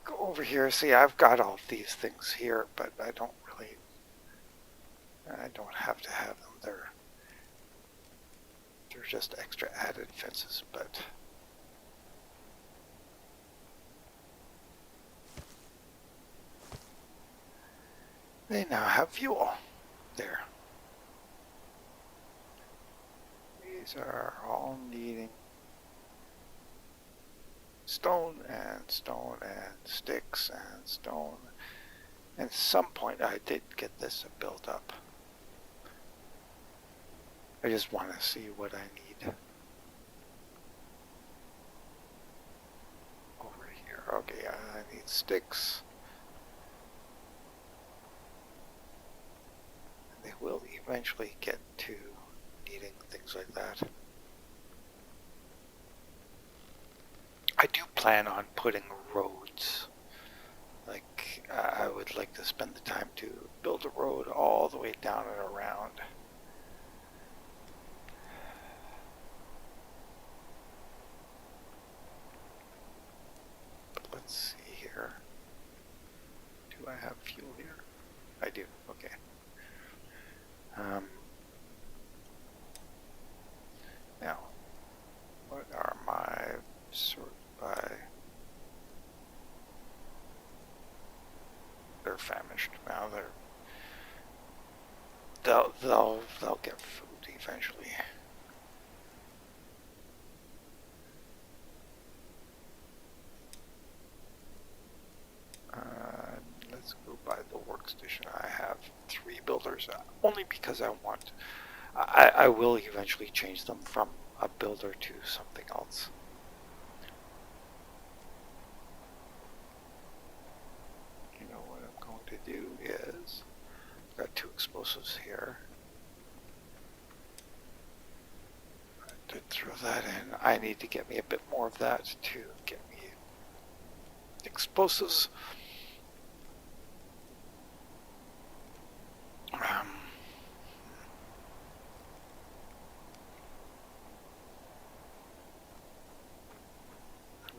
Speaker 1: go over here. See, I've got all these things here, but I don't have to have them. They're just extra added fences, but they now have fuel there. These are all needing stone and sticks and stone. At some point I did get this built up. I just want to see what I need. Over here. Okay, I need sticks. They will eventually get to needing things like that. I do plan on putting roads. Like, I would like to spend the time to build a road all the way down and around. But let's see here. Do I have fuel here? I do, okay. Now, what are my sort by... They're famished now. They'll get food eventually. Let's go by the workstation. I have 3 builders, only because I want. I will eventually change them from a builder to something else. You know what I'm going to do is, I've got 2 explosives here. I did throw that in. I need to get me a bit more of that to get me explosives.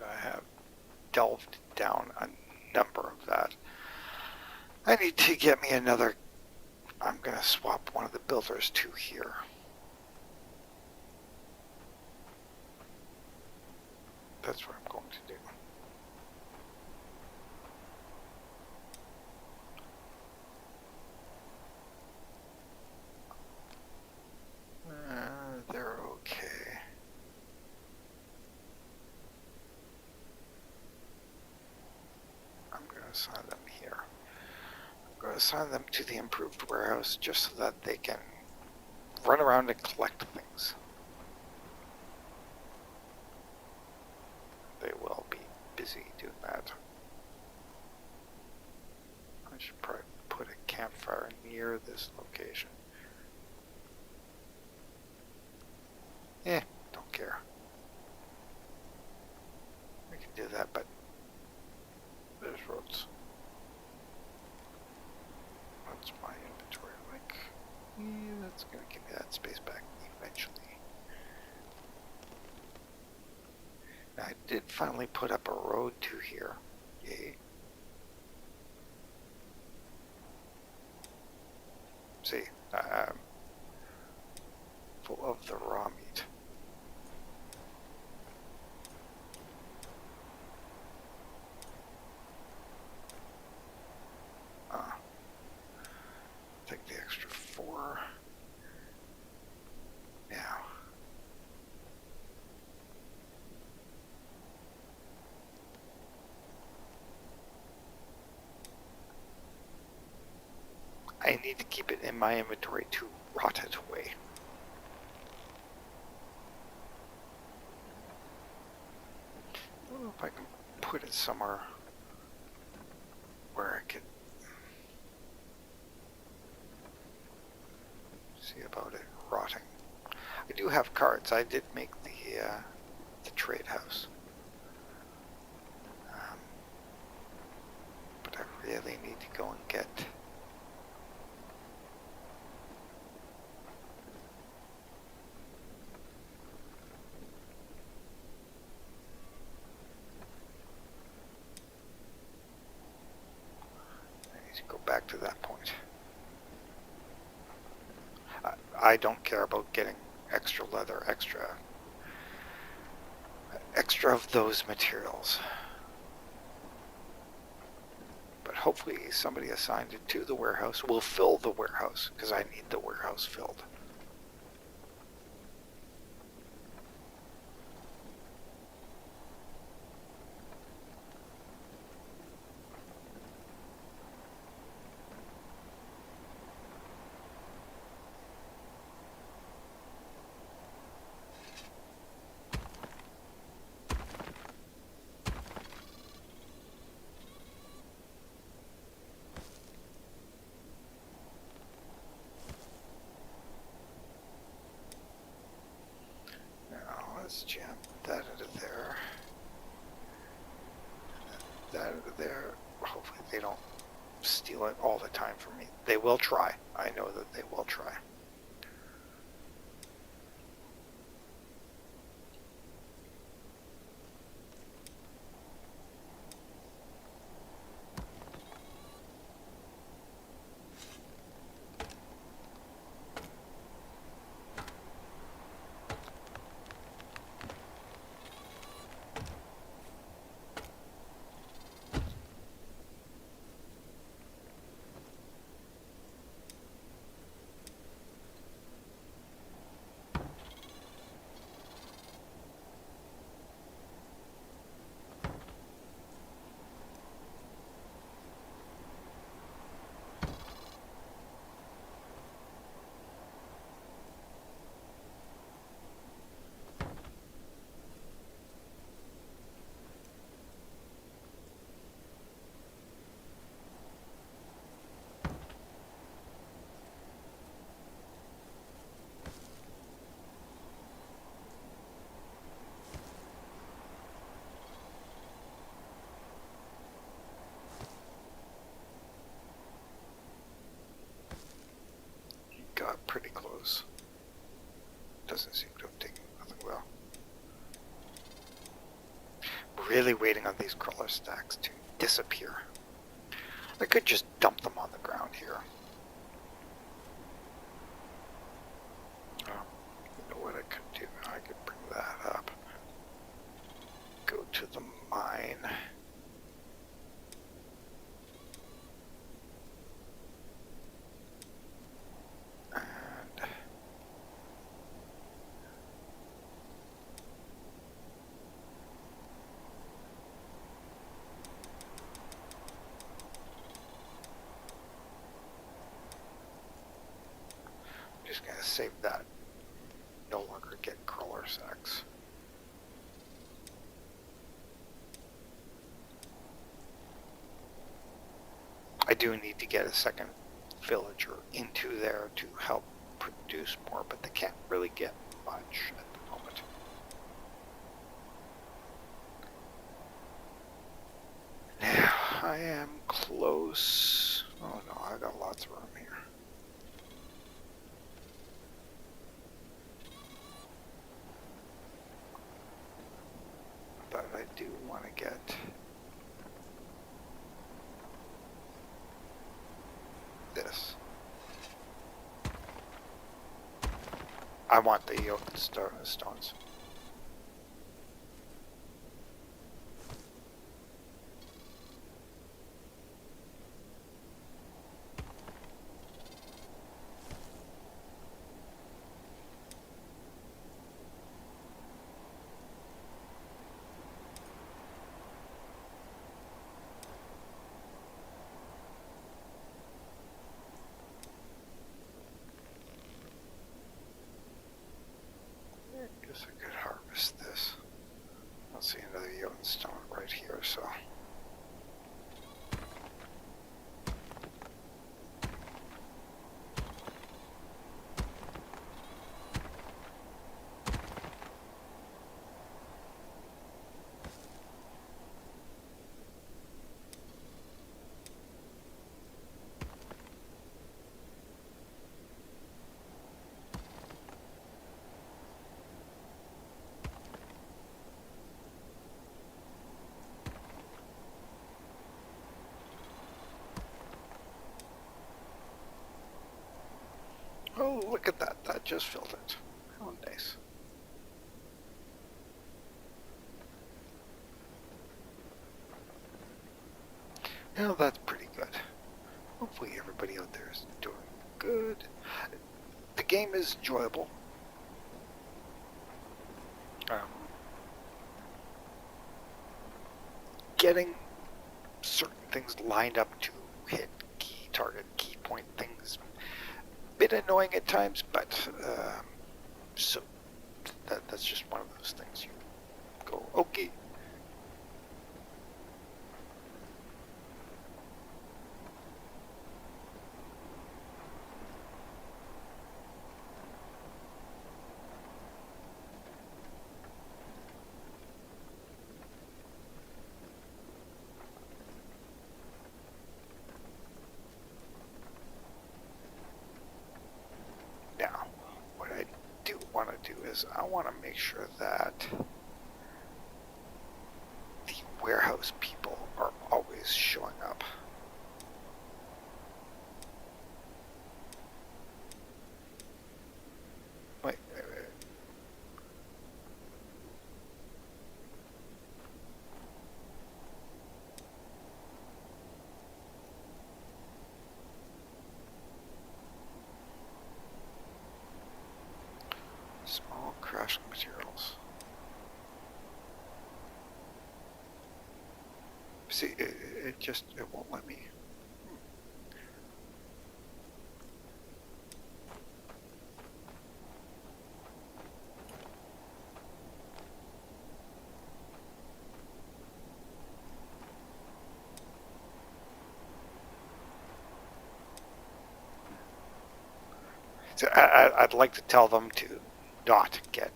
Speaker 1: I have delved down a number of that. I need to get me another. I'm going to swap one of the builders to here. That's what I'm going to do. They're okay. I'm going to assign them here. I'm going to assign them to the improved warehouse just so that they can run around and collect things. They will be busy doing that. I should probably put a campfire near this location. Don't care. I did finally put up a road to here. Yay. See, full of the raw meat. Take the extra 4. Now. I need to keep it in my inventory to rot it away. I don't know if I can put it somewhere where I could see about it rotting. I do have cards. I did make the trade house. But I really need to go and get go back to that point. I don't care about getting extra leather, extra of those materials. But hopefully somebody assigned it to the warehouse will fill the warehouse, because I need the warehouse filled. Let's jam that into there. That into there. Hopefully they don't steal it all the time from me. They will try. I know that they will try. Got pretty close. Doesn't seem to have taken nothing well. Really waiting on these crawler stacks to disappear. I could just dump them on the ground here. You know what I could do? I could bring that up. Go to the mine. Just gonna save that. No longer get crawler sacks. I do need to get a second villager into there to help produce more, but they can't really get much at the moment. Now, I am close. Oh no, I got lots of room here. But do want to get this. I want the open stones. I guess I could harvest this. I don't see another Jotun stone right here, so. Oh, look at that. That just filled it. Oh, nice. Well, that's pretty good. Hopefully everybody out there is doing good. The game is enjoyable. Getting certain things lined up to hit key target, key point things, bit annoying at times, but so that's just one of those things. You go, okay. Now, what I do want to do is I want to make sure that the warehouse people are always showing up. Wait. Small crafting materials. See, it won't let me. So I'd like to tell them to not get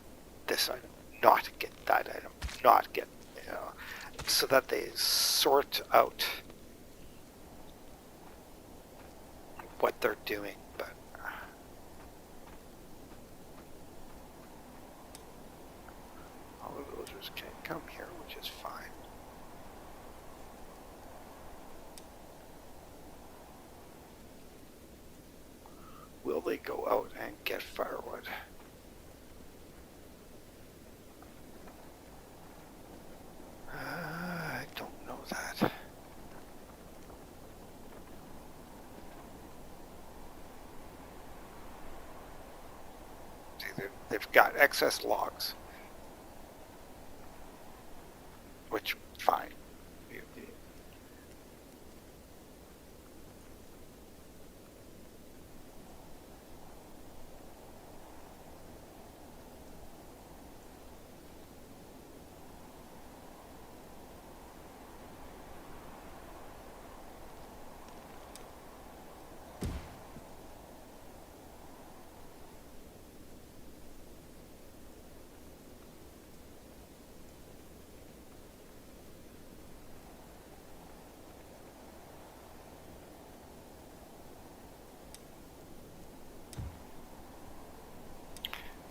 Speaker 1: this item, not get that item, not get, you know, so that they sort out what they're doing. But all the villagers can't come here, which is fine. Will they go out and get firewood? I don't know that. See, they've got excess logs, which fine.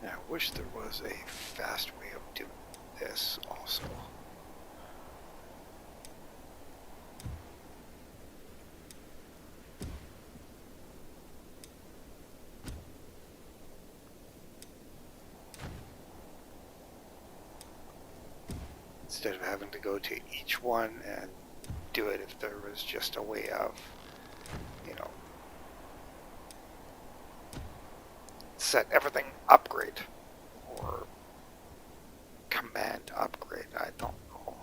Speaker 1: I wish there was a fast way of doing this also. instead of having to go to each one and do it if there was just a way of, you know, set everything upgrade or command upgrade. I don't know.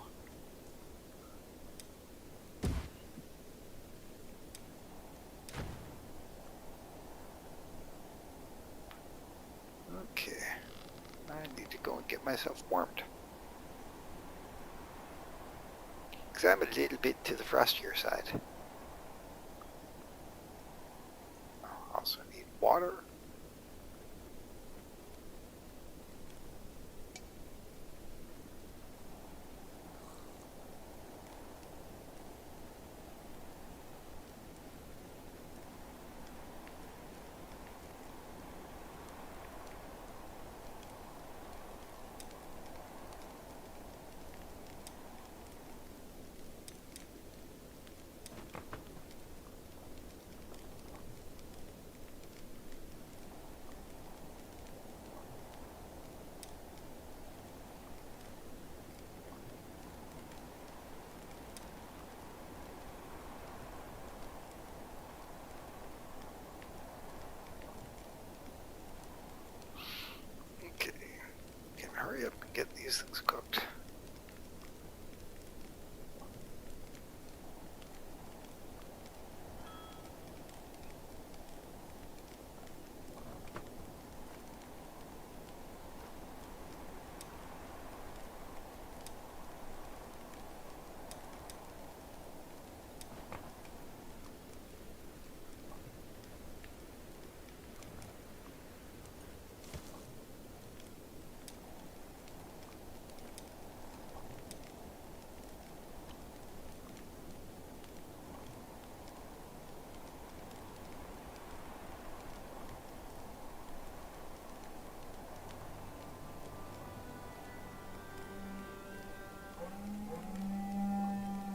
Speaker 1: Okay, I need to go and get myself warmed. Because I'm a little bit to the frostier side. I also need water. Okay, can hurry up and get these things cooked.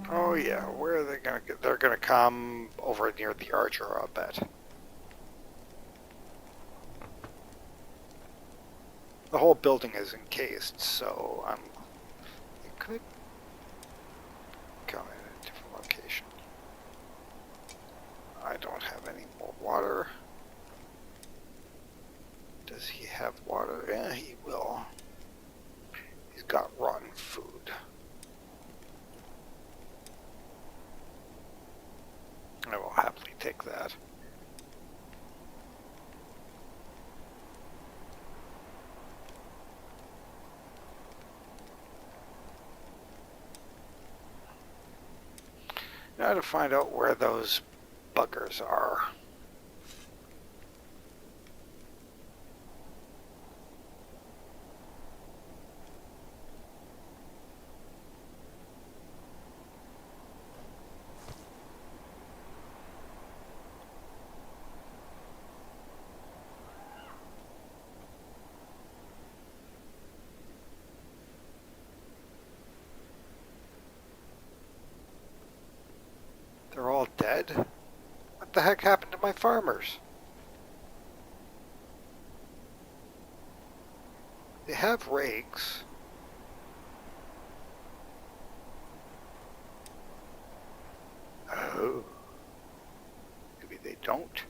Speaker 1: Oh yeah, where are they gonna get? They're gonna come over near the archer, I'll bet. The whole building is encased, so it could come in a different location. I don't have any more water. Does he have water? Yeah, he will. He's got rotten food. I will happily take that. Now to find out where those buggers are. They're all dead? What the heck happened to my farmers? They have rakes. Oh. Maybe they don't.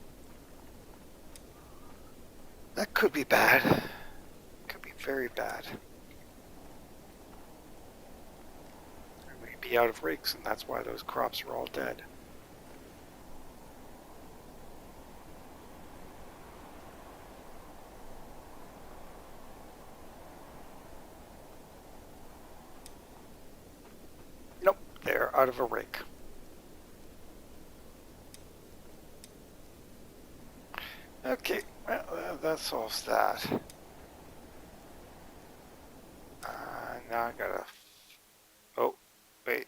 Speaker 1: That could be bad. Could be very bad. They may be out of rakes, and that's why those crops are all dead. Nope, they're out of a rake. Okay, well, that solves that. Now I gotta... Oh, wait.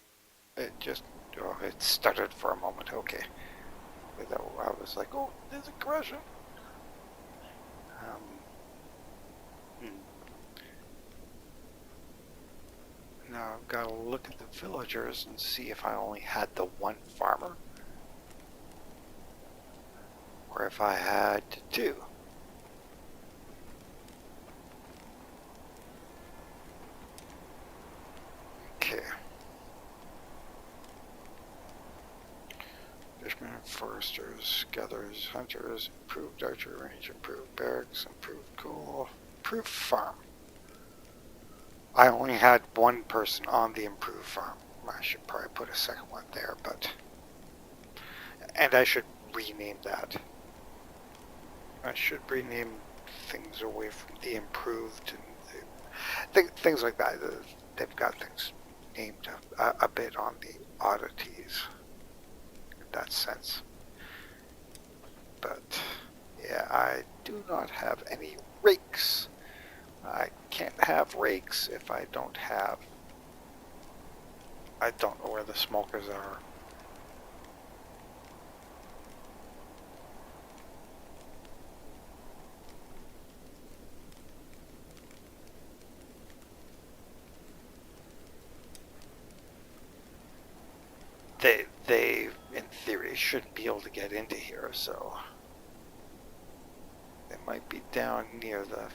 Speaker 1: It just... Oh, it stuttered for a moment. Okay. I was like, oh, there's a correction. Now I've got to look at the villagers and see if I only had the one farmer. Or if I had two. Foresters, gatherers, hunters, improved archery range, improved barracks, improved coal, improved farm. I only had one person on the improved farm. I should probably put a second one there, but... And I should rename that. I should rename things away from the improved and things like that. They've got things named a bit on the oddities in that sense. But yeah, I do not have any rakes. I can't have rakes if I don't have... I don't know where the smokers are. They in theory shouldn't be able to get into here, so they might be down near the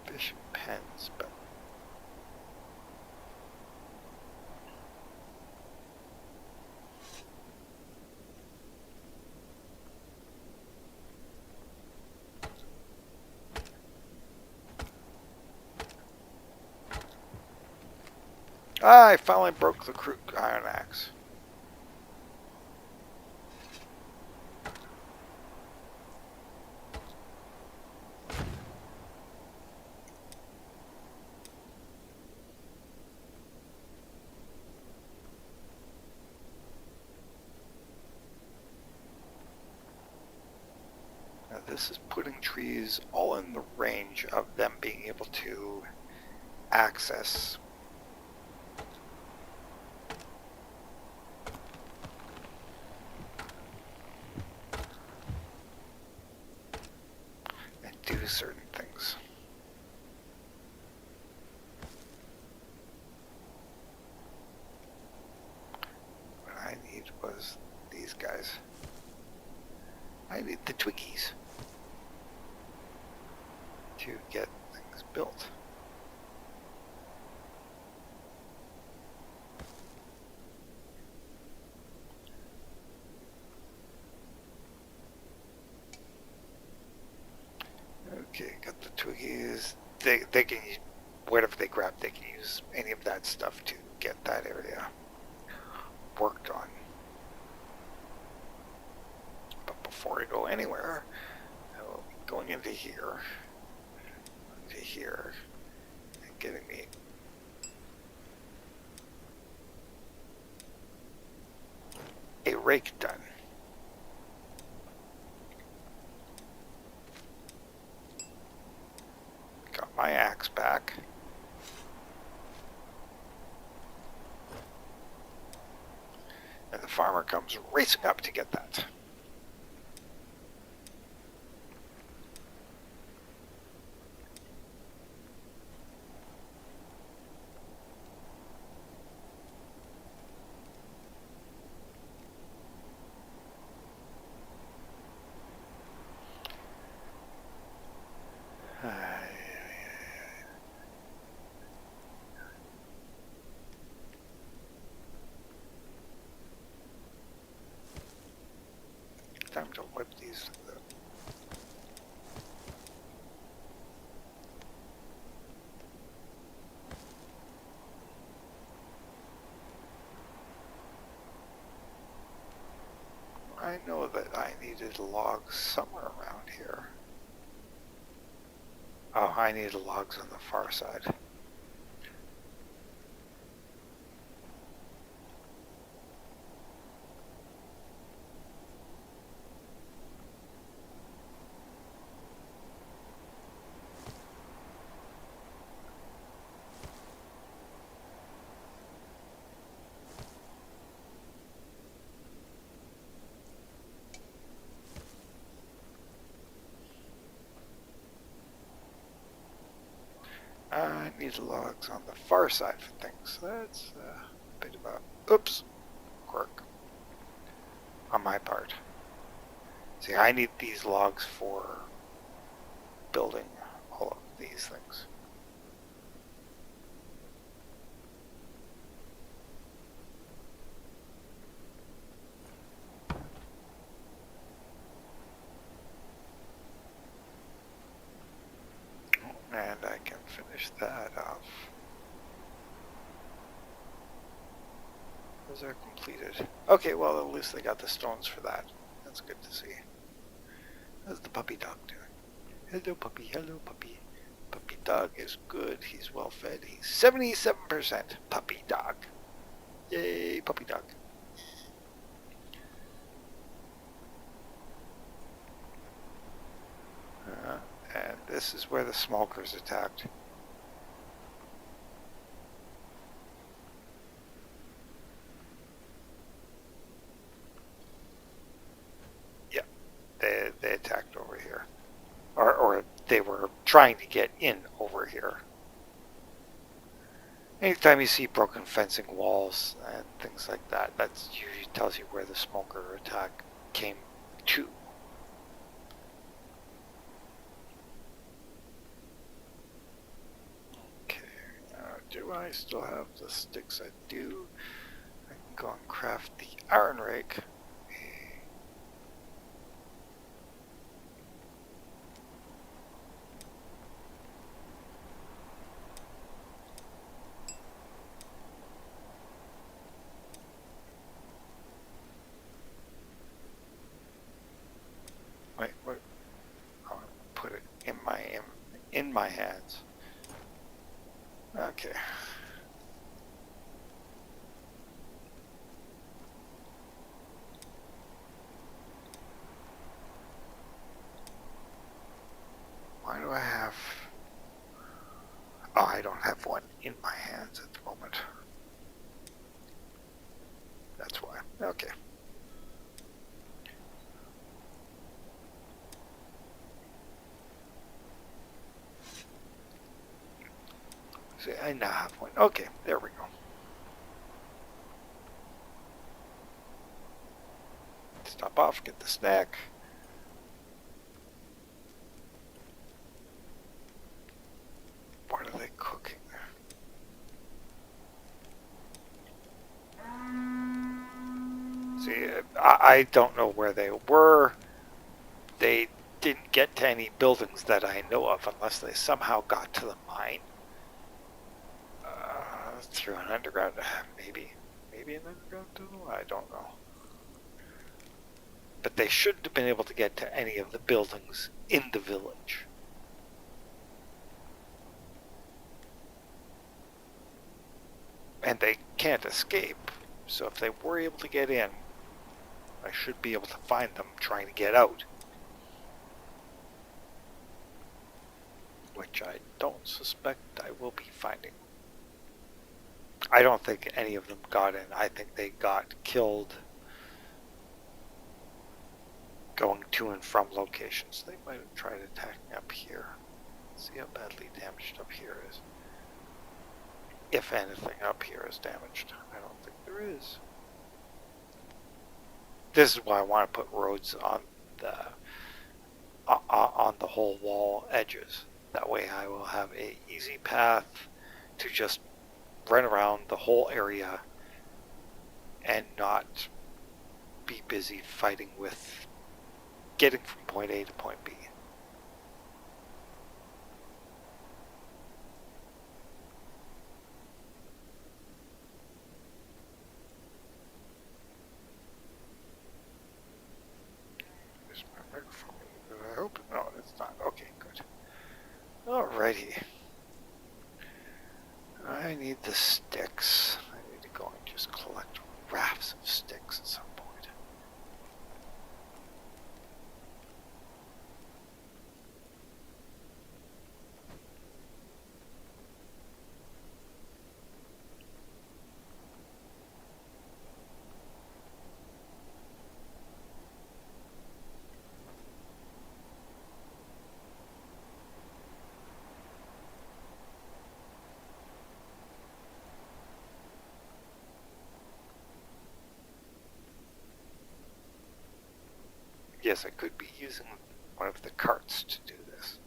Speaker 1: fish pens, but I finally broke the iron axe. Now this is putting trees all in the range of them being able to access. And do certain things. What I need was these guys. I need the Twiggies to get things built. Okay, got the Twiggies. They can use whatever they grab. They can use any of that stuff to get that area worked on. But before I go anywhere, I will be going into here, and getting me a rake done. Got my axe back. And the farmer comes racing up to get that. Time to whip these. I know that I needed logs somewhere around here. Oh, I needed logs on the far side. I need logs on the far side for things. That's a bit of a, oops, quirk on my part. See, I need these logs for building all of these things. finish that off. Those are completed. Okay, well, at least they got the stones for that. That's good to see. How's the puppy dog doing? Hello, puppy. Hello, puppy. Puppy dog is good. He's well fed. He's 77% puppy dog. Yay, puppy dog. And this is where the smokers attacked. Yeah, they attacked over here. Or they were trying to get in over here. Anytime you see broken fencing walls and things like that, that usually tells you where the smoker attack came to. Okay, do I still have the sticks? I do. I can go and craft the iron rake. Wait, what? I'll put it in my hands. Okay. Why do I have... Oh, I don't have one in my hands at the moment. That's why. Okay. See, I now have one. Okay, there we go. Stop off, get the snack. What are they cooking? See, I don't know where they were. They didn't get to any buildings that I know of unless they somehow got to the mine. Through an underground, maybe an underground tunnel? I don't know. But they shouldn't have been able to get to any of the buildings in the village. And they can't escape, so if they were able to get in, I should be able to find them trying to get out. Which I don't suspect I will be finding. I don't think any of them got in. I think they got killed going to and from locations. They might have tried attacking up here. Let's see how badly damaged up here is. If anything up here is damaged. I don't think there is. This is why I want to put roads on the whole wall edges. That way I will have an easy path to just run around the whole area and not be busy fighting with getting from point A to point B. Is my microphone? I hope. No, it's not. Okay, good. Alrighty. I need the sticks. I need to go and just collect rafts of sticks at some point. Yes, I could be using one of the carts to do this,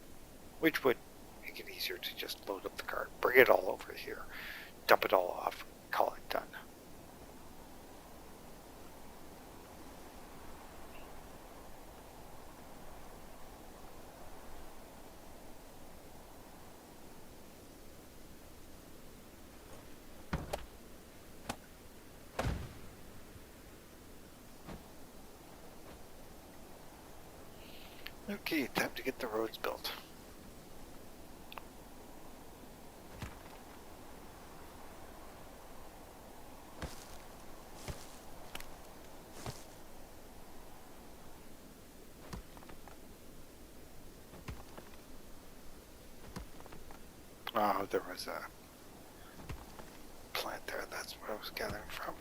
Speaker 1: which would make it easier to just load up the cart, bring it all over here, dump it all off, call it done. Okay, time to get the roads built. Oh, there was a plant there. That's what I was gathering from.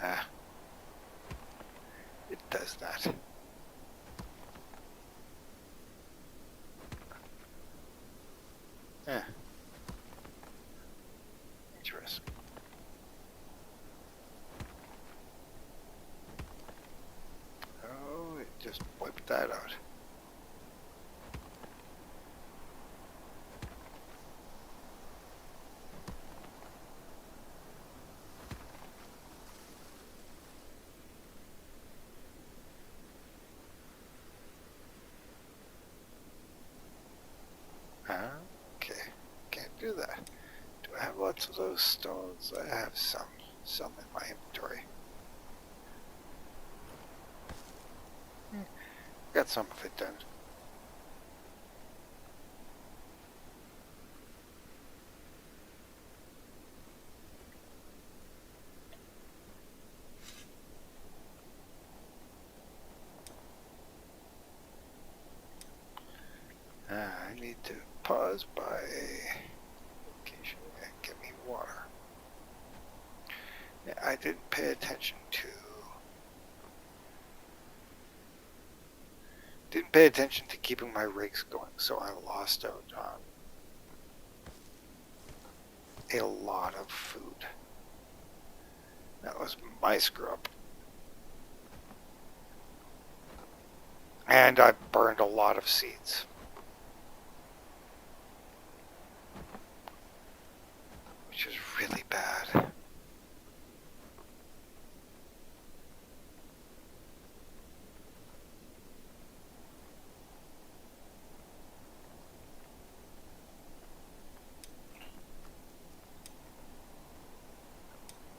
Speaker 1: Ah, it does that. Yeah. Interesting. Oh, it just wiped that out. Okay, can't do that. Do I have lots of those stones? I have some in my inventory. Got some of it done. I need to pause by location and get me water. Yeah, I didn't pay attention to keeping my rigs going, so I lost out on a lot of food. That was my screw up. And I burned a lot of seeds. Which is really bad.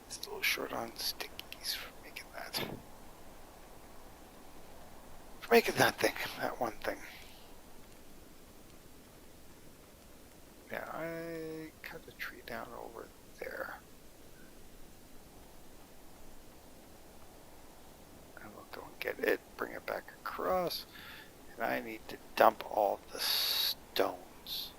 Speaker 1: Still short on stickies for making that. For making that thing, that one thing. Yeah, I cut a tree down over there. I will go and get it, bring it back across, and I need to dump all the stones.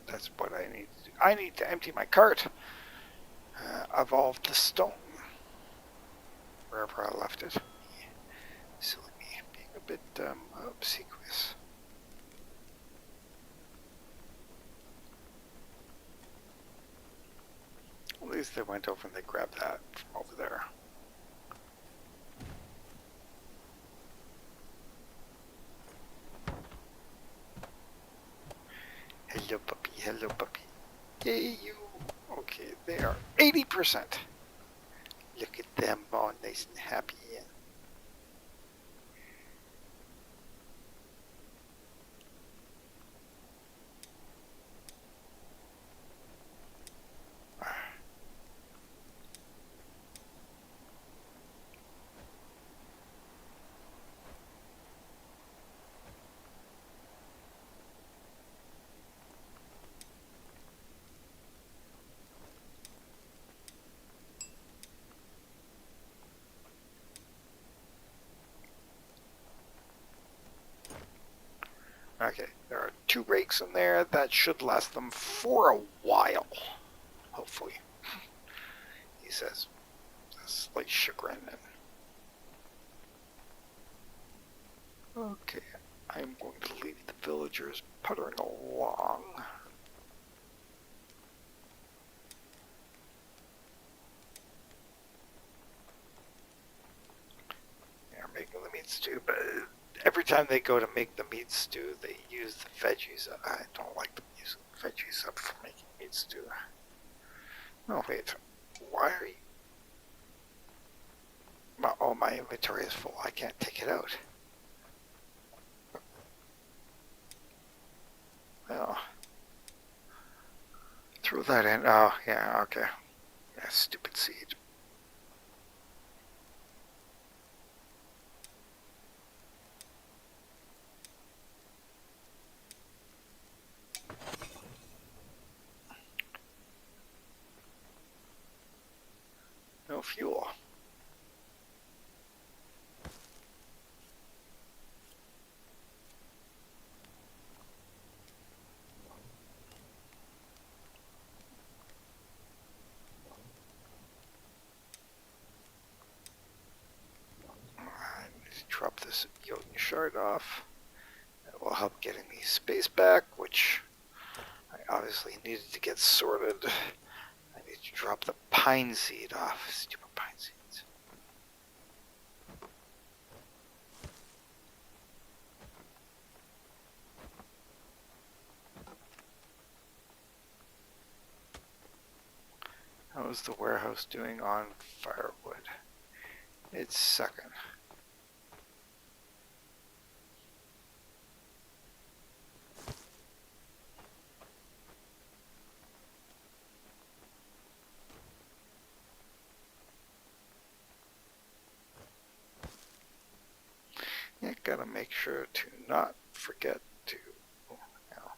Speaker 1: That's what I need to do. I need to empty my cart of all the stone wherever I left it. Silly me, being a bit obsequious. At least they went over and they grabbed that from over there. Hello, puppy. Hello, puppy. Yay, you. Okay, they are 80%. Look at them all nice and happy. Okay, there are 2 rakes in there. That should last them for a while. Hopefully. He says. A slight chagrin. Okay, I'm going to leave the villagers puttering along. They're making the meat stew, but every time they go to make the meat stew, they use the veggies. I don't like them using veggies up for making meat stew. Oh wait, why are you... Oh, my inventory is full. I can't take it out. Well, throw that in. Oh, yeah, okay. Yeah, stupid seed. No fuel. I need to drop this yoke shard off. That will help getting the space back, which I obviously needed to get sorted. I need to drop the pine seed off. Stupid pine seeds. How is the warehouse doing on firewood? It's sucking. Yeah, gotta make sure to not forget to, you know,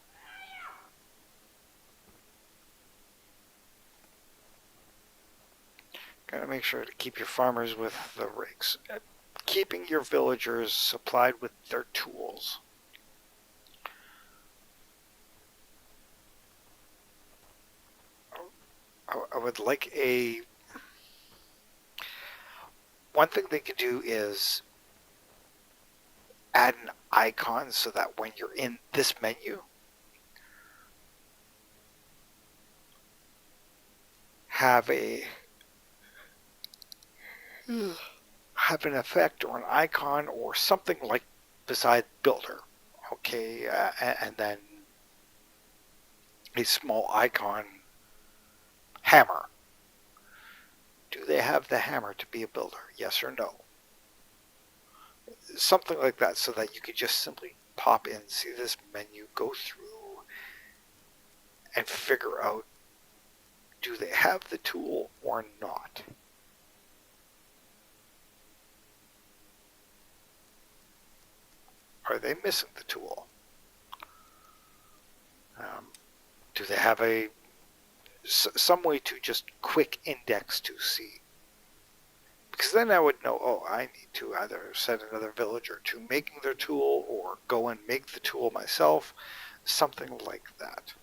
Speaker 1: gotta make sure to keep your farmers with the rigs. Keeping your villagers supplied with their tools. I would like a... One thing they could do is add an icon so that when you're in this menu, have an effect or an icon or something like beside builder. Okay, and then a small icon hammer. Do they have the hammer to be a builder? Yes or no? Something like that so that you could just simply pop in, see this menu, go through and figure out, do they have the tool or not? Are they missing the tool? Do they have some way to just quick index to see? Because then I would know, oh, I need to either send another villager to making their tool or go and make the tool myself, something like that.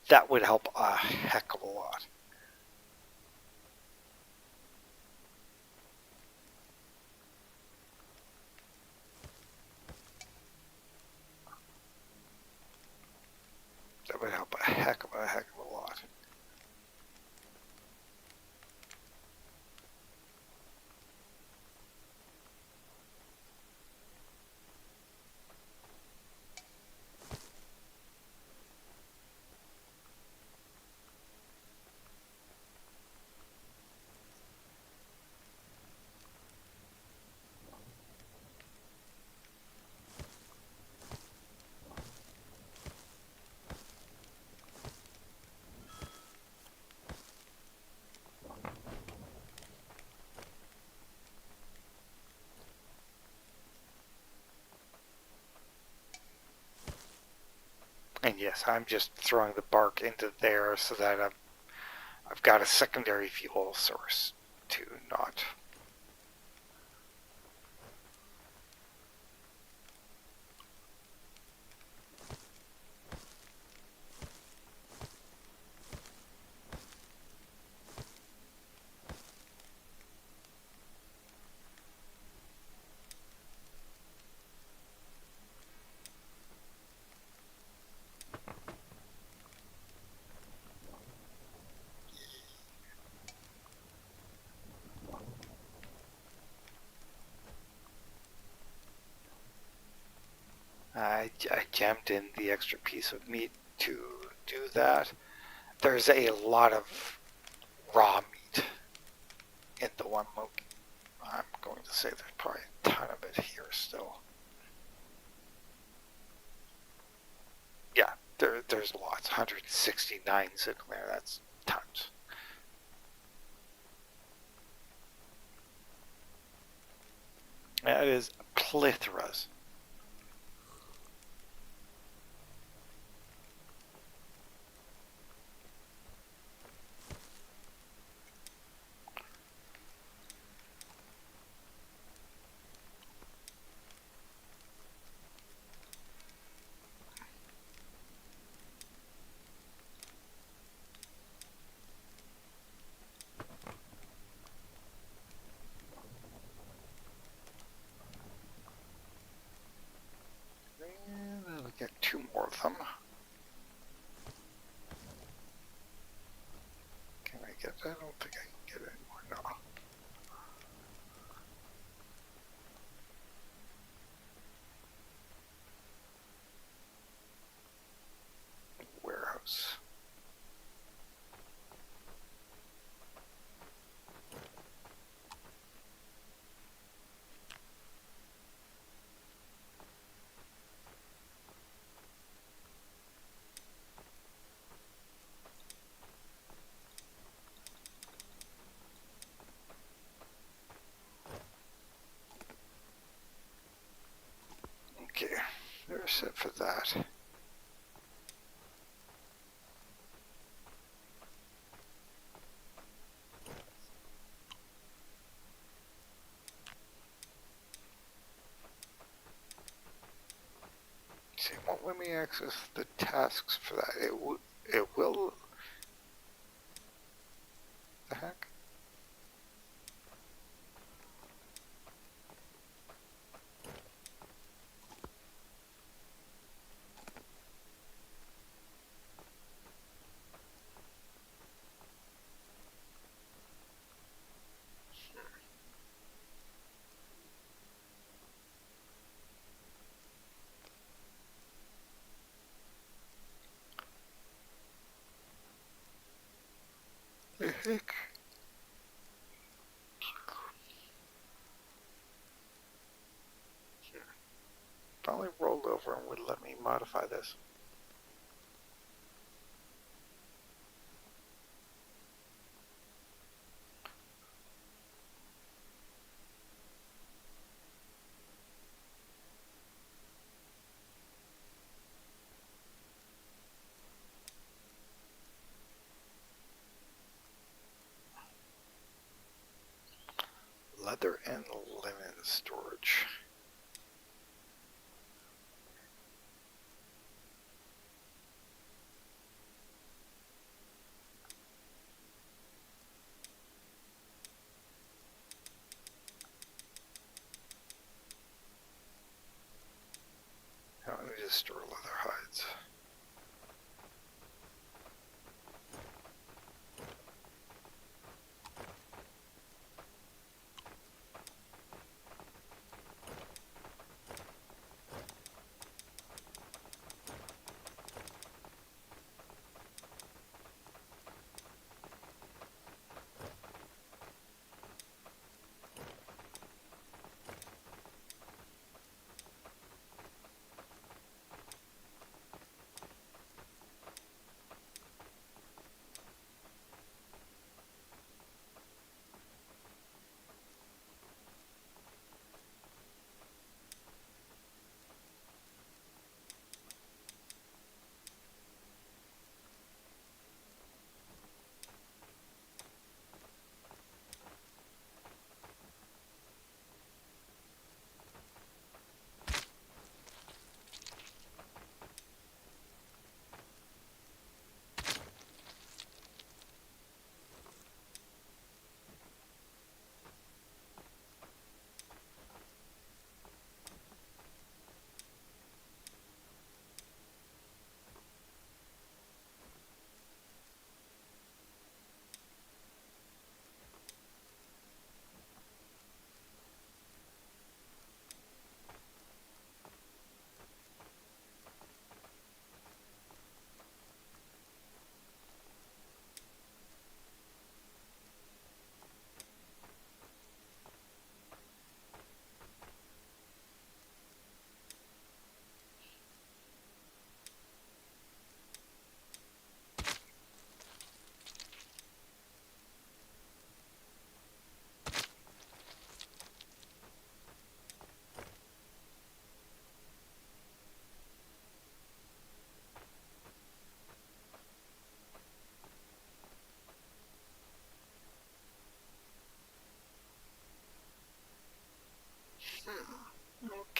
Speaker 1: That would help a heck of a lot. That would help a heck of a lot. And yes, I'm just throwing the bark into there so that I've got a secondary fuel source to not... I jammed in the extra piece of meat to do that. There's a lot of raw meat in the one location. I'm going to say there's probably a ton of it here still. Yeah, there's lots. 169 sitting there. That's tons. That is plethoras. And we get 2 more of them. Can I get that? I don't think I can get it anymore. No. Warehouse. Okay, they're set for that. See, it won't let me access the tasks for that. It will. The heck? The heck? Finally rolled over and would let me modify this. Leather and linen storage. Now I need to store leather hides.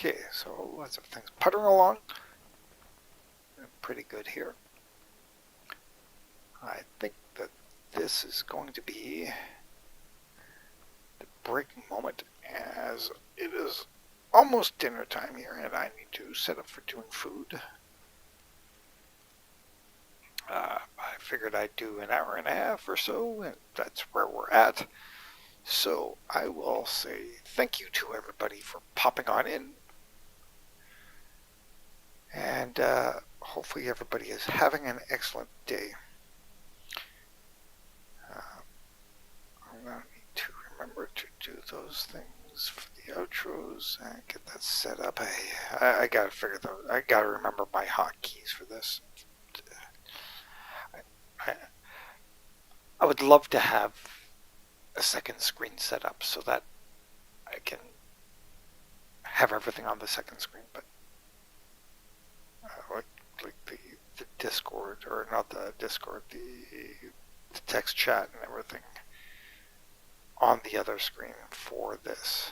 Speaker 1: Okay, so lots of things puttering along. Pretty good here. I think that this is going to be the breaking moment, as it is almost dinner time here and I need to set up for doing food. I figured I'd do an hour and a half or so, and that's where we're at. So I will say thank you to everybody for popping on in. And hopefully everybody is having an excellent day. I'm going to need to remember to do those things for the outros and get that set up. I got to figure those. I got to remember my hotkeys for this. I would love to have a second screen set up so that I can have everything on the second screen, but like the Discord, or not the Discord, the text chat and everything on the other screen for this.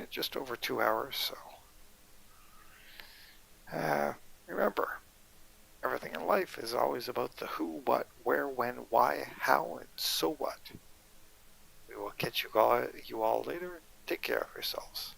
Speaker 1: Just over 2 hours, so remember, everything in life is always about the who, what, where, when, why, how, and so what. We will catch you all later. Take care of yourselves.